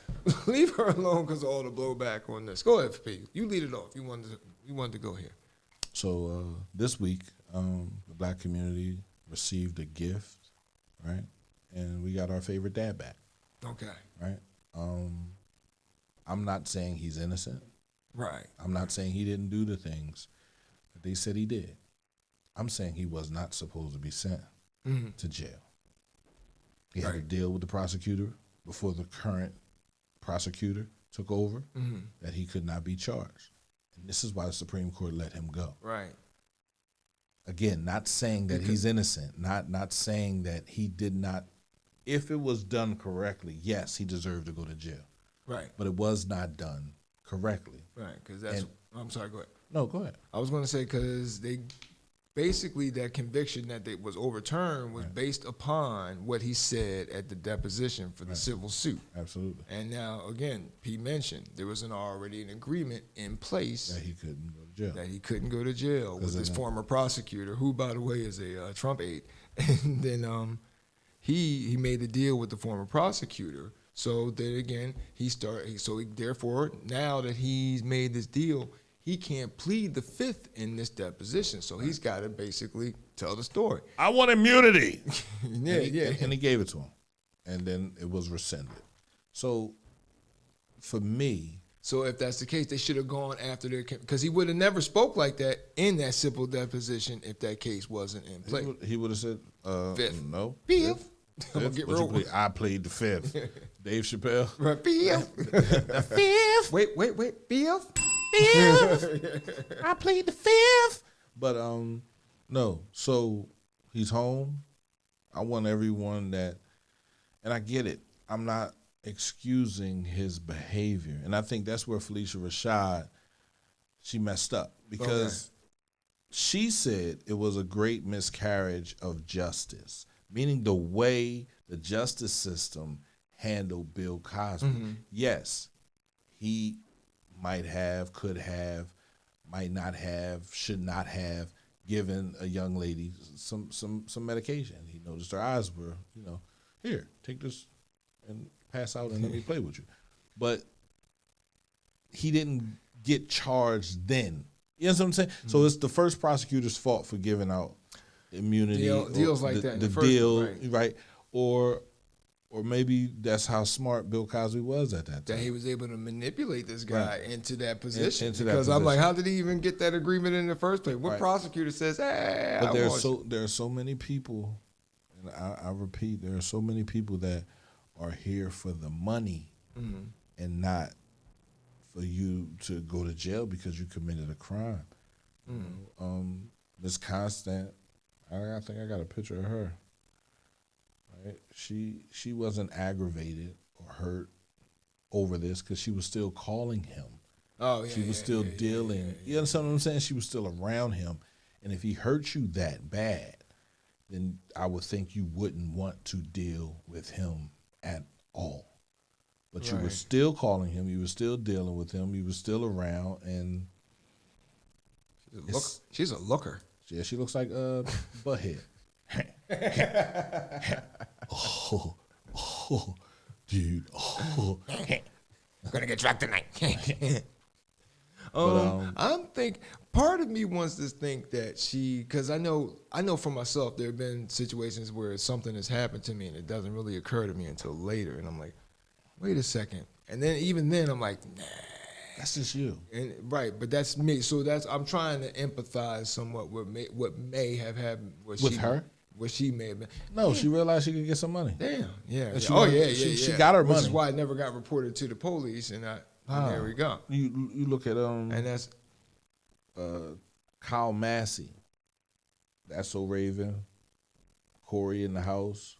Leave her alone because of all the blowback on this. Go ahead, P. You lead it off. You wanted to go here. So this week, the black community received a gift, right? And we got our favorite dad back. Okay. Right? I'm not saying he's innocent. Right. I'm not saying he didn't do the things that they said he did. I'm saying he was not supposed to be sent to jail. He had to deal with the prosecutor before the current prosecutor took over that he could not be charged. And this is why the Supreme Court let him go. Right. Again, not saying that he's innocent, not saying that he did not. If it was done correctly, yes, he deserved to go to jail. Right. But it was not done correctly. Right, because that's. I'm sorry. Go ahead. No, go ahead. I was going to say because they basically that conviction that they was overturned was based upon what he said at the deposition for the civil suit. Absolutely. And now again, Pete mentioned there was already an agreement in place That he couldn't go to jail. that he couldn't go to jail with his former prosecutor, who by the way is a Trump aide. And then he made a deal with the former prosecutor. So then again, therefore now that he's made this deal, he can't plead the fifth in this deposition, so he's got to basically tell the story. I want immunity. Yeah. And he gave it to him, and then it was rescinded. So, for me, so if that's the case, they should have gone after their because he would have never spoke like that in that civil deposition if that case wasn't in play. He would have said, Fifth. No. Fifth. I'm gonna get real. I played the fifth. Dave Chappelle. Right, fifth. The fifth. Wait, fifth. I played the fifth. But no. So he's home. I want everyone that, and I get it. I'm not excusing his behavior, and I think that's where Felicia Rashad, she messed up because she said it was a great miscarriage of justice, meaning the way the justice system handled Bill Cosby. Mm-hmm. Yes, he might have, could have, might not have, should not have given a young lady some medication. He noticed her eyes were, here, take this and pass out and let me play with you. But he didn't get charged then. You know what I'm saying? Mm-hmm. So it's the first prosecutor's fault for giving out immunity. Deals like that. The deal, right? Or maybe that's how smart Bill Cosby was at that time. That he was able to manipulate this guy into that position. Because I'm like, how did he even get that agreement in the first place? What prosecutor says, hey, but there are so many people, and I repeat, there are so many people that are here for the money and not for you to go to jail because you committed a crime. Miss Constant, I think I got a picture of her. Right? She wasn't aggravated or hurt over this because she was still calling him. She was still dealing. You understand what I'm saying? She was still around him. And if he hurt you that bad, then I would think you wouldn't want to deal with him at all. But you were still calling him. You were still dealing with him. You were still around. And she's a looker. Yeah, she looks like Butthead. Dude. I'm gonna get drunk tonight. I'm think part of me wants to think that because I know for myself there have been situations where something has happened to me and it doesn't really occur to me until later, and I'm like, wait a second, and then even then I'm like, nah. That's just you, but that's me. So I'm trying to empathize somewhat with what may have happened with her. What she may have been. No, she realized she could get some money. Damn, yeah. She got her money. Which is why it never got reported to the police, and there we go. You look at and that's Kyle Massey. That's so Raven. Corey in the house,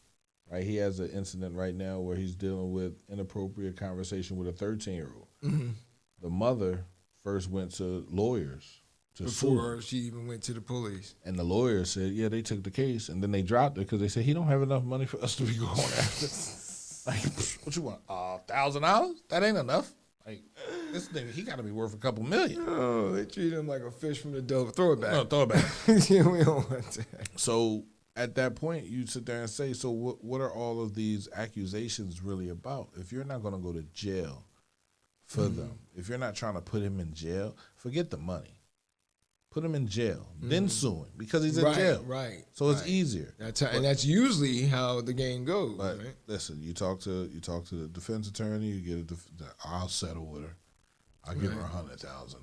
right? He has an incident right now where he's dealing with inappropriate conversation with a 13-year-old. Mm-hmm. The mother first went to lawyers to before sue. She even went to the police. And the lawyer said, yeah, they took the case, and then they dropped it because they said he don't have enough money for us to be going after. Like, what you want? $1,000? That ain't enough. Like, this thing, he got to be worth a couple million. Oh, they treat him like a fish from the dove. Throw it back. No, throw it back. Yeah, we don't want that. So at that point, you sit there and say, so what are all of these accusations really about? If you're not going to go to jail for them, if you're not trying to put him in jail, forget the money. Put him in jail, then sue him because he's in jail. Right. So it's easier. And that's usually how the game goes. But right? listen, you talk to the defense attorney. You get I'll settle with her. I'll give her $100,000.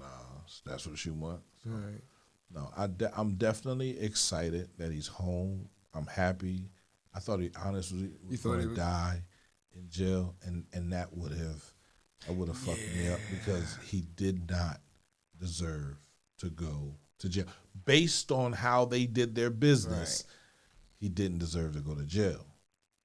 That's what she wants. So, right. No, I'm definitely excited that he's home. I'm happy. I thought he honestly was going to die in jail, and that would have fucked me up because he did not deserve to go to jail. Based on how they did their business, he didn't deserve to go to jail.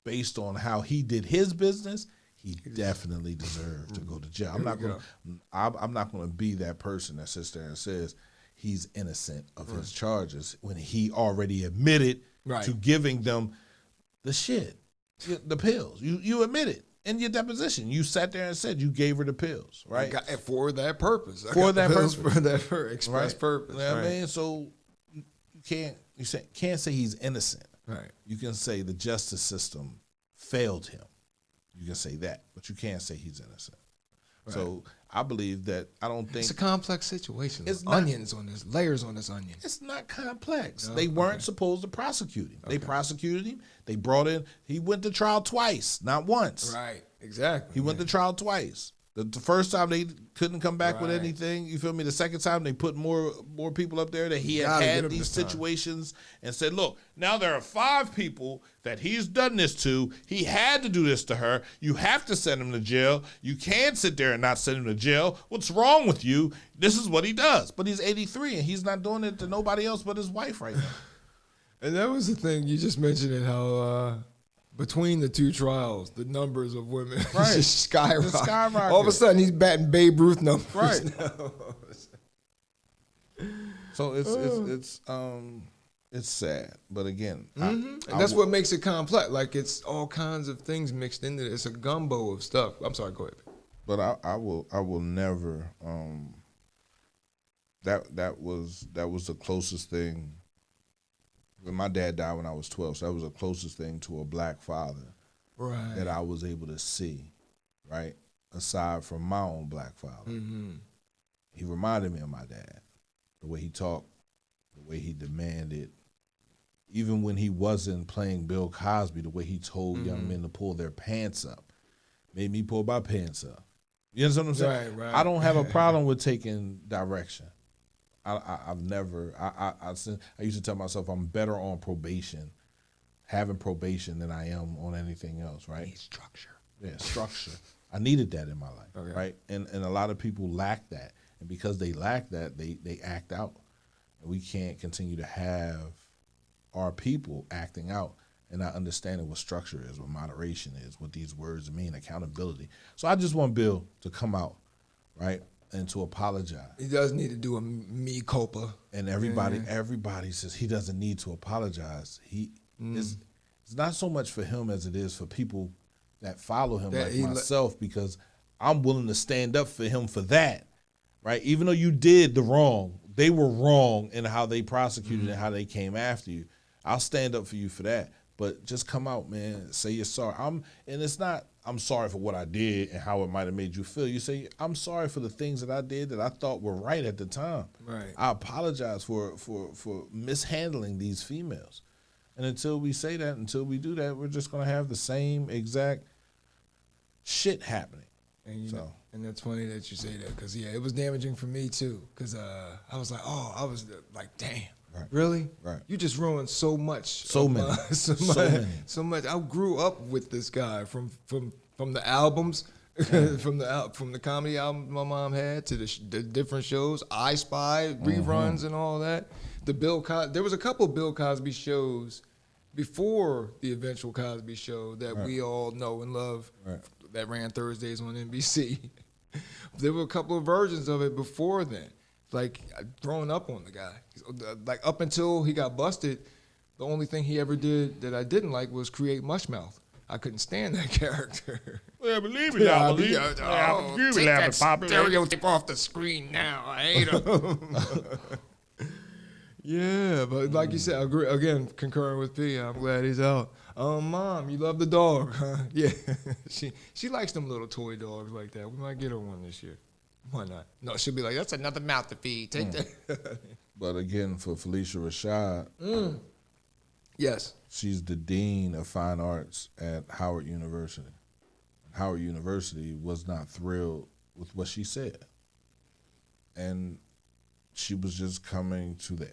Based on how he did his business, he definitely deserved to go to jail. I'm not going to be that person that sits there and says he's innocent of his charges when he already admitted to giving them the shit, the pills. You admitted in your deposition. You sat there and said you gave her the pills, right? For that purpose. For that purpose. For that express purpose. You know what I mean? So you can't say he's innocent. Right. You can say the justice system failed him. You can say that, but you can't say he's innocent. Right. So I believe that I don't think it's a complex situation. There's onions on this, layers on this onion. It's not complex. No? They weren't supposed to prosecute him. They prosecuted him. They brought in. He went to trial twice, not once. Right. Exactly. He went to trial twice. The first time they couldn't come back with anything. You feel me? The second time they put more people up there that he had these situations and said, look, now there are 5 people that he's done this to. He had to do this to her. You have to send him to jail. You can't sit there and not send him to jail. What's wrong with you? This is what he does. But he's 83 and he's not doing it to nobody else but his wife right now. And that was the thing. You just mentioned it, how between the 2 trials, the numbers of women just skyrocket. All of a sudden, he's batting Babe Ruth numbers. Right. So it's sad, but again, and that's what makes it complex. Like it's all kinds of things mixed into it. It's a gumbo of stuff. I'm sorry, go ahead. But I will never. That was the closest thing. When my dad died when I was 12, so that was the closest thing to a black father that I was able to see, right? Aside from my own black father. Mm-hmm. He reminded me of my dad. The way he talked, the way he demanded. Even when he wasn't playing Bill Cosby, the way he told young men to pull their pants up. Made me pull my pants up. You understand what I'm saying? Right. I don't have a problem with taking direction. I've never. I used to tell myself I'm better on probation, having probation, than I am on anything else. Right? Need structure. Yeah, structure. I needed that in my life. Right? And a lot of people lack that, and because they lack that, they act out. And we can't continue to have our people acting out and not understanding what structure is, what moderation is, what these words mean, accountability. So I just want Bill to come out, right? And to apologize. He does need to do a mea culpa. And everybody says he doesn't need to apologize. It's not so much for him as it is for people that follow him, like myself, because I'm willing to stand up for him for that, right? Even though you did the wrong, they were wrong in how they prosecuted and how they came after you. I'll stand up for you for that. But just come out, man, say you're sorry. And it's not, I'm sorry for what I did and how it might have made you feel. You say, I'm sorry for the things that I did that I thought were right at the time. Right. I apologize for mishandling these females. And until we say that, until we do that, we're just going to have the same exact shit happening. And and that's funny that you say that, because, it was damaging for me, too. Because I was like, damn. Right. Really? Right. You just ruined so much. So many. So much. I grew up with this guy from the albums, from the comedy album my mom had to the different shows, I Spy, reruns, and all that. There was a couple Bill Cosby shows before the eventual Cosby Show that we all know and love, that ran Thursdays on NBC. There were a couple of versions of it before then. Like, growing up on the guy. Like, up until he got busted, the only thing he ever did that I didn't like was create Mushmouth. I couldn't stand that character. Well, believe it, I believe it. Take that stereotype off the screen now. I hate him. Yeah, but like you said, I agree, again, concurring with P, I'm glad he's out. Mom, you love the dog, huh? Yeah. She likes them little toy dogs like that. We might get her one this year. Why not? No, she'll be like, that's another mouth to feed. Take that. But again, for Felicia Rashad, yes, she's the dean of fine arts at Howard University. Howard University was not thrilled with what she said, and she was just coming to the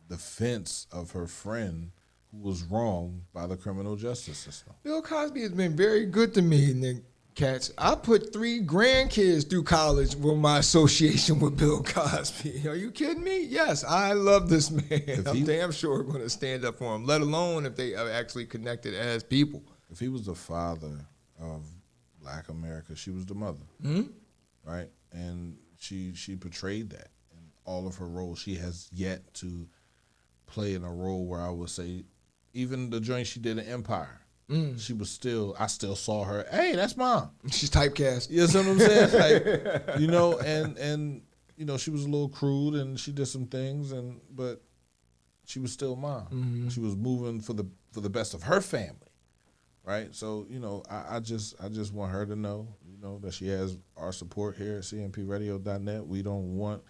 defense of her friend who was wronged by the criminal justice system. Bill Cosby has been very good to me, Nick. Cats, I put 3 grandkids through college with my association with Bill Cosby. Are you kidding me? Yes, I love this man. I'm damn sure going to stand up for him, let alone if they are actually connected as people. If he was the father of Black America. She was the mother, right? And she portrayed that in all of her roles. She has yet to play in a role where I would say, even the joint she did in Empire, she was still, I still saw her, hey, that's Mom. She's typecast. You know what I'm saying? Like, you know, and you know, she was a little crude and she did some things, but she was still Mom. She was moving for the best of her family, right? So, you know, I just want her to know, you know, that she has our support here at cnpradio.net. We don't want,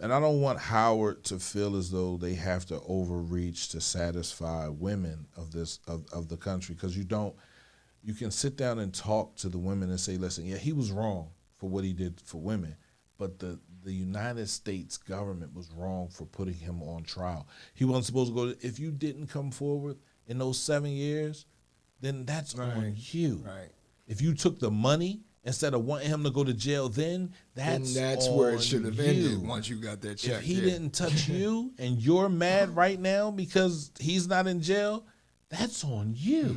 and I don't want Howard to feel as though they have to overreach to satisfy women of the country, because you can sit down and talk to the women and say, listen, yeah, he was wrong for what he did for women, but the United States government was wrong for putting him on trial. He wasn't supposed to go. If you didn't come forward in those 7 years, then that's on you. Right. If you took the money instead of wanting him to go to jail, then that's where it should have ended you. once you got that check. If he didn't touch you and you're mad right now because he's not in jail, that's on you.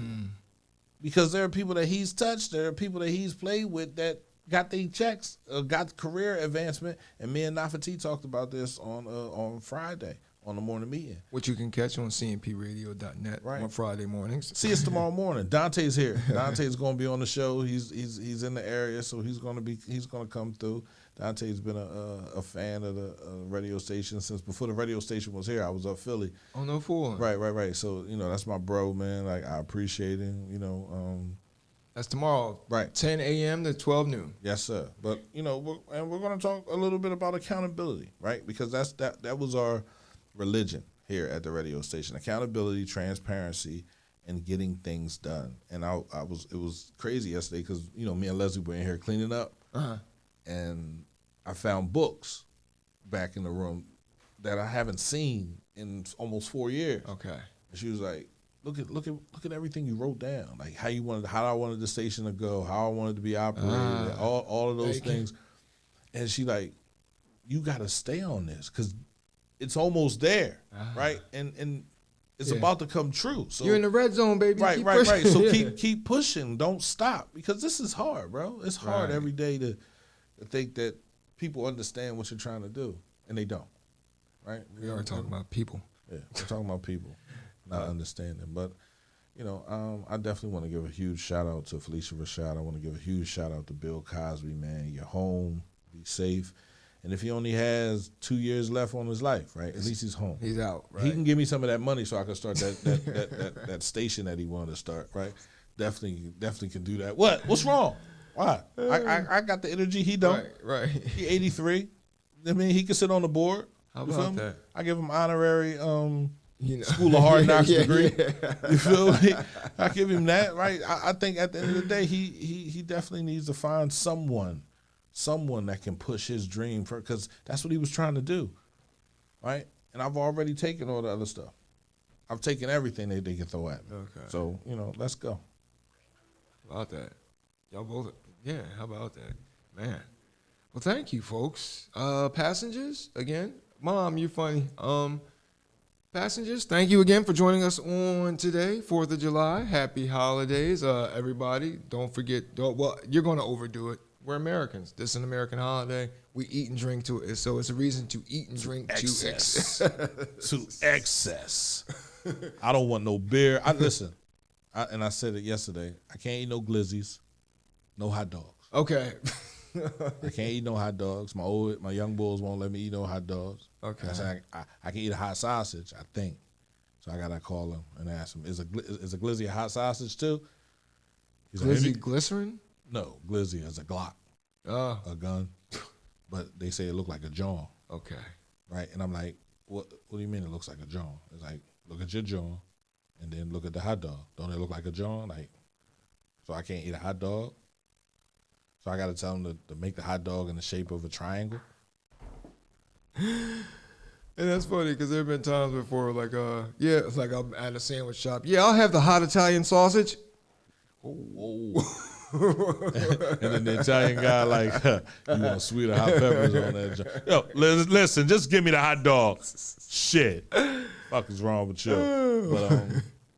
Because there are people that he's touched, there are people that he's played with that got their checks, got career advancement, and me and Nafati talked about this on Friday on the morning meeting. Which you can catch on cnpradio.net on Friday mornings. See us tomorrow morning. Dante's here. Dante's going to be on the show. He's in the area, so he's going to come through. Dante's been a fan of the radio station since before the radio station was here. I was up Philly. Oh, no fooling. Right. So, you know, that's my bro, man. Like, I appreciate him, you know. That's tomorrow, right? 10 a.m. to 12 noon. Yes, sir. But you know, we're going to talk a little bit about accountability, right? Because that was our religion here at the radio station: accountability, transparency, and getting things done. And it was crazy yesterday because you know me and Leslie were in here cleaning up, and I found books back in the room that I haven't seen in almost 4 years. Okay. And she was like, Look at everything you wrote down, like how I wanted the station to go, how I wanted to be operated, all of those things. And she like, you got to stay on this because it's almost there, right? And it's about to come true. So you're in the red zone, baby. Right. So keep pushing, don't stop, because this is hard, bro. It's hard every day to think that people understand what you're trying to do, and they don't, right? We are talking about people. Yeah, we're talking about people. Not understanding, but you know, I definitely want to give a huge shout out to Felicia Rashad. I want to give a huge shout out to Bill Cosby, man. You're home, be safe, and if he only has 2 years left on his life, right? At least he's home. He's out. Right? He can give me some of that money so I can start that station that he wanted to start, right? Definitely can do that. What's wrong? Why? I got the energy. He don't. Right. He 83. I mean, he can sit on the board. How about that? I give him honorary. School of Hard Knocks degree. You feel me? I give him that, right? I think at the end of the day, he definitely needs to find someone that can push his dream, because that's what he was trying to do, right? And I've already taken all the other stuff. I've taken everything they can throw at me. Okay. So, you know, let's go. How about that? Y'all both, yeah, how about that? Man. Well, thank you, folks. Passengers, again, Mom, you're funny. Passengers, thank you again for joining us on today, 4th of July. Happy holidays, everybody. Don't forget, you're going to overdo it. We're Americans. This is an American holiday. We eat and drink to it, so it's a reason to eat and drink to excess. To excess. I don't want no beer. Listen, and I said it yesterday, I can't eat no glizzies, no hot dogs. Okay. I can't eat no hot dogs. My young bulls won't let me eat no hot dogs. Okay. I can eat a hot sausage, I think. So I gotta call him and ask him, is a glizzy a hot sausage too? Glizzy glycerin? No, glizzy is a Glock, a gun. But they say it looked like a jaw. Okay. Right, and I'm like, what do you mean it looks like a jaw? It's like, look at your jaw, and then look at the hot dog. Don't it look like a jaw? Like, so I can't eat a hot dog? So I got to tell them to make the hot dog in the shape of a triangle. And that's funny because there have been times before, like, it's like I'm at a sandwich shop. Yeah, I'll have the hot Italian sausage. Whoa. And then the Italian guy like, you want sweet or hot peppers on that? Yo, listen, just give me the hot dog. Shit. Fuck is wrong with you? But,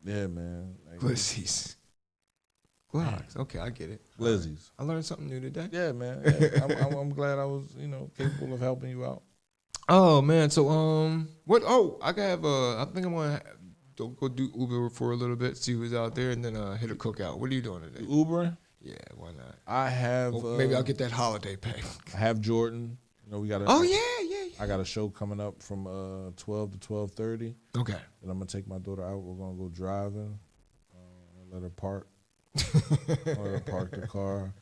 yeah, man. Glizzies. Glocks. Okay, I get it. Glizzies. I learned something new today. Yeah, man. Yeah. I'm glad I was, capable of helping you out. Oh man, so what? Oh, I have I think I'm gonna go do Uber for a little bit, see who's out there, and then hit a cookout. What are you doing today? Ubering? Yeah, why not? I have. Maybe I'll get that holiday pay. I have Jordan. We got. Oh yeah. I got a show coming up from 12 to 12:30. Okay. And I'm gonna take my daughter out. We're gonna go driving. Let her park. Let her park the car.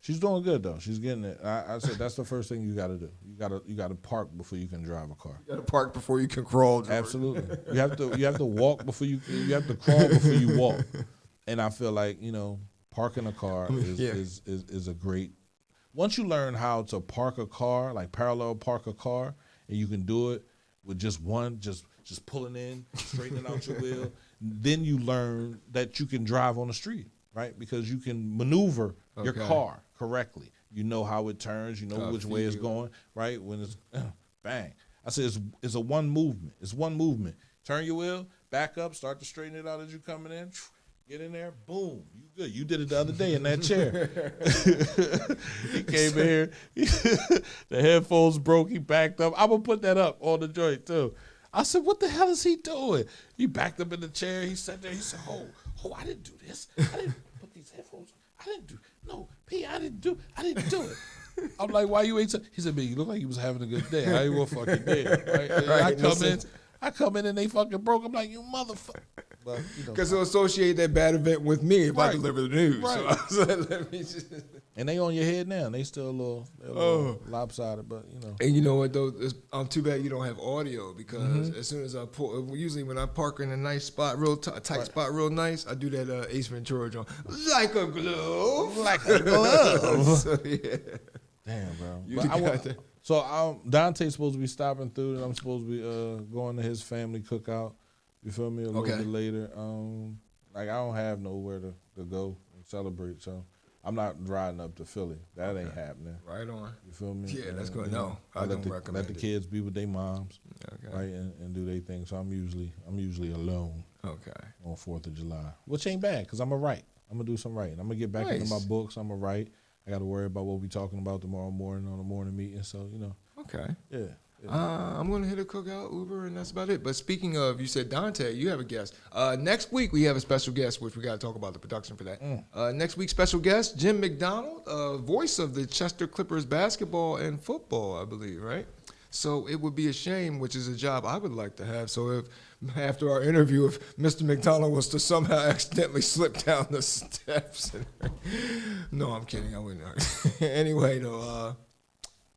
She's doing good though. She's getting it. I said that's the first thing you got to do. You got to park before you can drive a car. You got to park before you can crawl. George. Absolutely. You have to walk before you have to crawl before you walk. And I feel like parking a car is a great. Once you learn how to park a car, like parallel park a car, and you can do it with just pulling in, straightening out your wheel, then you learn that you can drive on the street, right? Because you can maneuver your car correctly. You know how it turns, you know which way it's going, right? When it's bang. I said it's a one movement. It's one movement. Turn your wheel, back up, start to straighten it out as you're coming in. Get in there, boom, you good. You did it the other day in that chair. He came in here, the headphones broke, he backed up. I'm going to put that up on the joint too. I said, what the hell is he doing? He backed up in the chair, he sat there, he said, oh, I didn't do this. I didn't put these headphones on. I didn't do it. I'm like, why you ain't he said, man, you look like you was having a good day. I ain't gonna fucking did. Right? I come in and they fucking broke. I'm like, you motherfucker. Because they'll associate that bad event with me if I deliver the news. Right. So I said, let me just. And they on your head now. They still a little lopsided, but And you know what though? I'm too bad you don't have audio because as soon as I pull, usually when I park in a nice spot, real tight spot, real nice, I do that Ace Ventura on like a glove, like a glove. So, yeah. Damn, bro. So Dante's supposed to be stopping through, and I'm supposed to be going to his family cookout. You feel me? A little bit later. I don't have nowhere to go and celebrate, so I'm not riding up to Philly. That ain't happening. Right on. You feel me? Yeah, that's good. No, I don't recommend let the kids be with their moms, right, and do their thing. So I'm usually alone. Okay. On 4th of July, which ain't bad because I'm gonna write. I'm gonna do some writing. I'm gonna get back into my books. I'm gonna write. I got to worry about what we talking about tomorrow morning on the morning meeting. So Okay. Yeah. I'm going to hit a cookout, Uber, and that's about it. But speaking of, you said Dante, you have a guest. Next week, we have a special guest, which we got to talk about the production for that. Next week's special guest, Jim McDonald, voice of the Chester Clippers basketball and football, I believe, right? So it would be a shame, which is a job I would like to have. So if after our interview, if Mr. McDonald was to somehow accidentally slip down the steps. No, I'm kidding. I wouldn't. Anyway, though,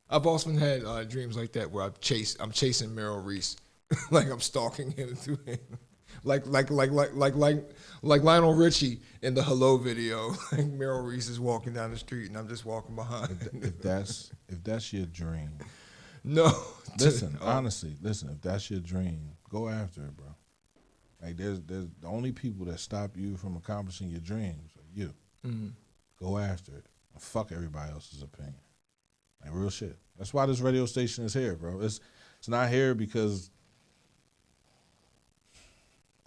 I've often had dreams like that where I'm chasing Merrill Reese, like I'm stalking him through him, like Lionel Richie in the Hello video. Like Merrill Reese is walking down the street and I'm just walking behind. If that's your dream, no. Listen, honestly, if that's your dream, go after it, bro. Like there's the only people that stop you from accomplishing your dreams are you. Mm-hmm. Go after it. And fuck everybody else's opinion. Like real shit. That's why this radio station is here, bro. It's not here because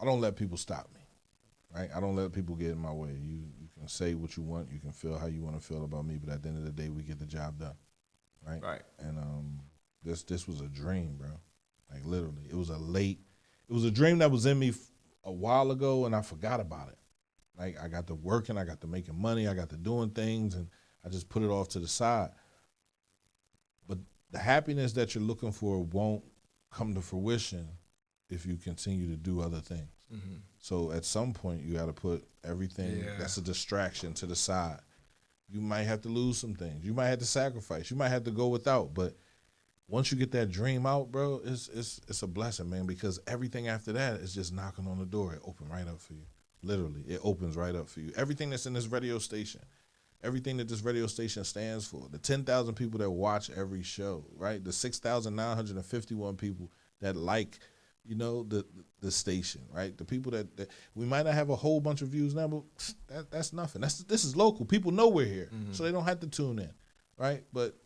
I don't let people stop me, right? I don't let people get in my way. You can say what you want. You can feel how you want to feel about me, but at the end of the day, we get the job done, right? Right. And this was a dream, bro. Like literally, it was a dream that was in me a while ago, and I forgot about it. Like I got to working, I got to making money, I got to doing things, and I just put it off to the side. But the happiness that you're looking for won't come to fruition if you continue to do other things. Mm-hmm. So at some point, you got to put everything that's a distraction to the side. You might have to lose some things. You might have to sacrifice. You might have to go without. But once you get that dream out, bro, it's a blessing, man, because everything after that is just knocking on the door. It opens right up for you. Literally, it opens right up for you. Everything that's in this radio station, everything that this radio station stands for, the 10,000 people that watch every show, right? The 6,951 people that like, the station, right? The people that we might not have a whole bunch of views now, but that's nothing. This is local. People know we're here, so they don't have to tune in, right? But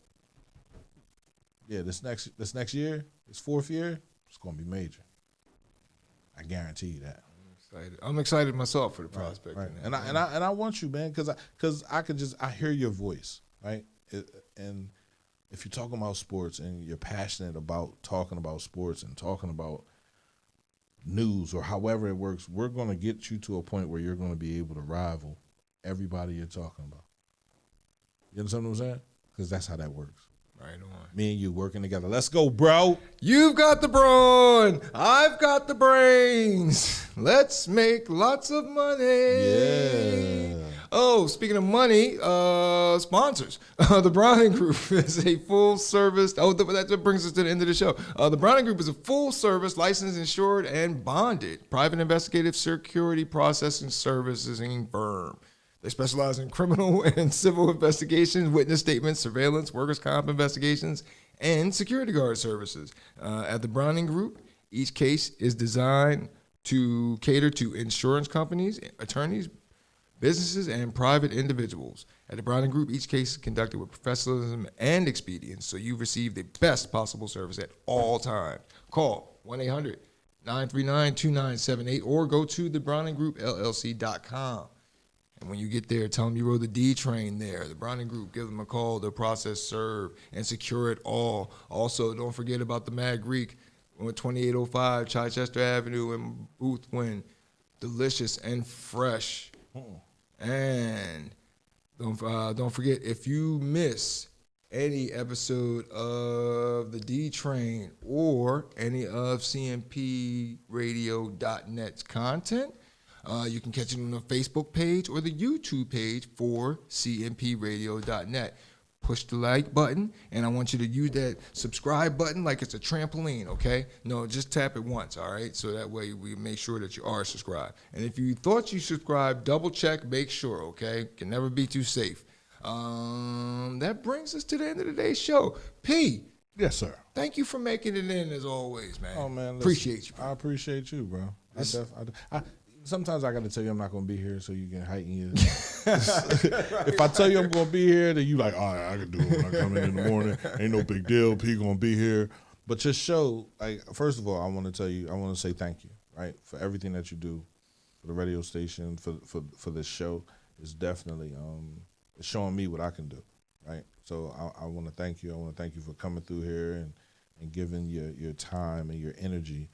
yeah, this next year, this fourth year, it's gonna be major. I guarantee you that. I'm excited myself for the prospect. Right. And I want you, man, because I hear your voice, right? And if you're talking about sports and you're passionate about talking about sports and talking about news or however it works, we're going to get you to a point where you're going to be able to rival everybody you're talking about. You understand what I'm saying? Because that's how that works. Right on. Me and you working together. Let's go, bro. You've got the brawn. I've got the brains. Let's make lots of money. Yeah. Oh, speaking of money, sponsors. The Browning Group is a full-service. That brings us to the end of the show. The Browning Group is a full-service, licensed, insured, and bonded private investigative security processing servicing firm. They specialize in criminal and civil investigations, witness statements, surveillance, workers' comp investigations, and security guard services. At the Browning Group, each case is designed to cater to insurance companies, attorneys, businesses, and private individuals. At the Browning Group, each case is conducted with professionalism and expedience, so you receive the best possible service at all times. Call 1-800-939-2978 or go to thebrowninggroup.llc.com. And when you get there, tell them you rode the D train there. The Browning Group, give them a call. They'll process, serve, and secure it all. Also, don't forget about the Mad Greek on 2805 Chichester Avenue in Boothwyn. Delicious and fresh. And don't forget, if you miss any episode of the D Train or any of CMPRadio.net's content, you can catch it on the Facebook page or the YouTube page for CMPRadio.net. Push the like button, and I want you to use that subscribe button like it's a trampoline, okay? No, just tap it once, all right? So that way we make sure that you are subscribed. And if you thought you subscribed, double check, make sure, okay? Can never be too safe. That brings us to the end of today's show. P. Yes, sir. Thank you for making it in as always, man. Oh, man. Listen, appreciate you, bro. I appreciate you, bro. Sometimes I got to tell you I'm not going to be here so you can heighten your... If I tell you I'm going to be here, then you like, all right, I can do it when I come in the morning. Ain't no big deal. P going to be here. But your show, like, first of all, I want to say thank you, right, for everything that you do for the radio station, for this show. It's definitely it's showing me what I can do, right? So I want to thank you. I want to thank you for coming through here and giving your time and your energy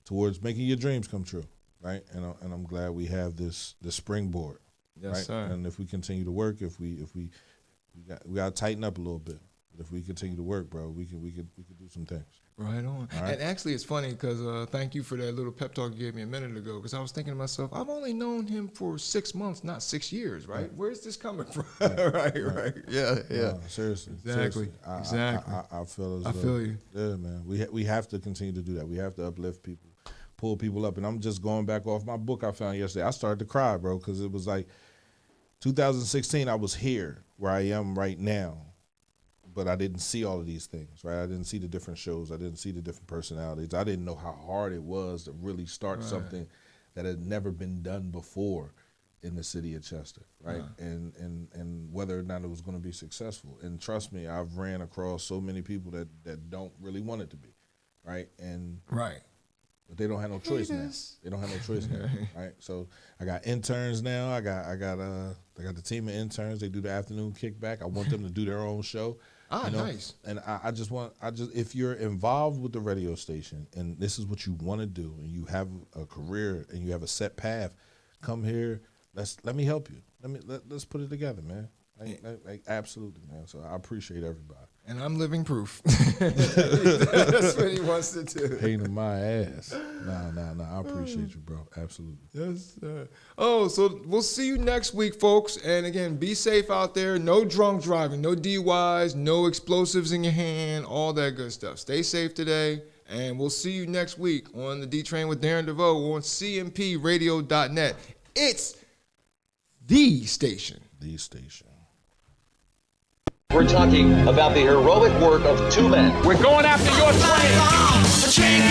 towards making your dreams come true. Right, and I'm glad we have this springboard. Yes, right? sir. And if we continue to work, we gotta tighten up a little bit. But if we continue to work, bro, we can do some things. Right on. Right? And actually, it's funny because thank you for that little pep talk you gave me a minute ago. Because I was thinking to myself, I've only known him for 6 months, not 6 years. Right? Where's this coming from? right. Yeah. No, seriously. Exactly. Seriously. I feel as though, I feel you. Yeah, man. We have to continue to do that. We have to uplift people. Pull people up, and I'm just going back off my book I found yesterday. I started to cry, bro, because it was like 2016. I was here where I am right now, but I didn't see all of these things, right? I didn't see the different shows. I didn't see the different personalities. I didn't know how hard it was to really start something that had never been done before in the city of Chester, right? And whether or not it was going to be successful. And trust me, I've ran across so many people that don't really want it to be, right? But they don't have no choice now. They don't have no choice now, right? So I got interns now. I got the team of interns. They do the afternoon kickback. I want them to do their own show. Nice. And I just if you're involved with the radio station and this is what you want to do and you have a career and you have a set path, come here. Let me help you. Let's put it together, man. Like absolutely, man. So I appreciate everybody. And I'm living proof. That's what he wants to do. Pain in my ass. Nah. I appreciate you, bro. Absolutely. Yes, sir. Oh, so we'll see you next week, folks. And again, be safe out there. No drunk driving, no DUIs, no explosives in your hand, all that good stuff. Stay safe today. And we'll see you next week on the D Train with Darren DeVoue on CMPRadio.net. It's the station. The station. We're talking about the heroic work of two men. We're going after your train.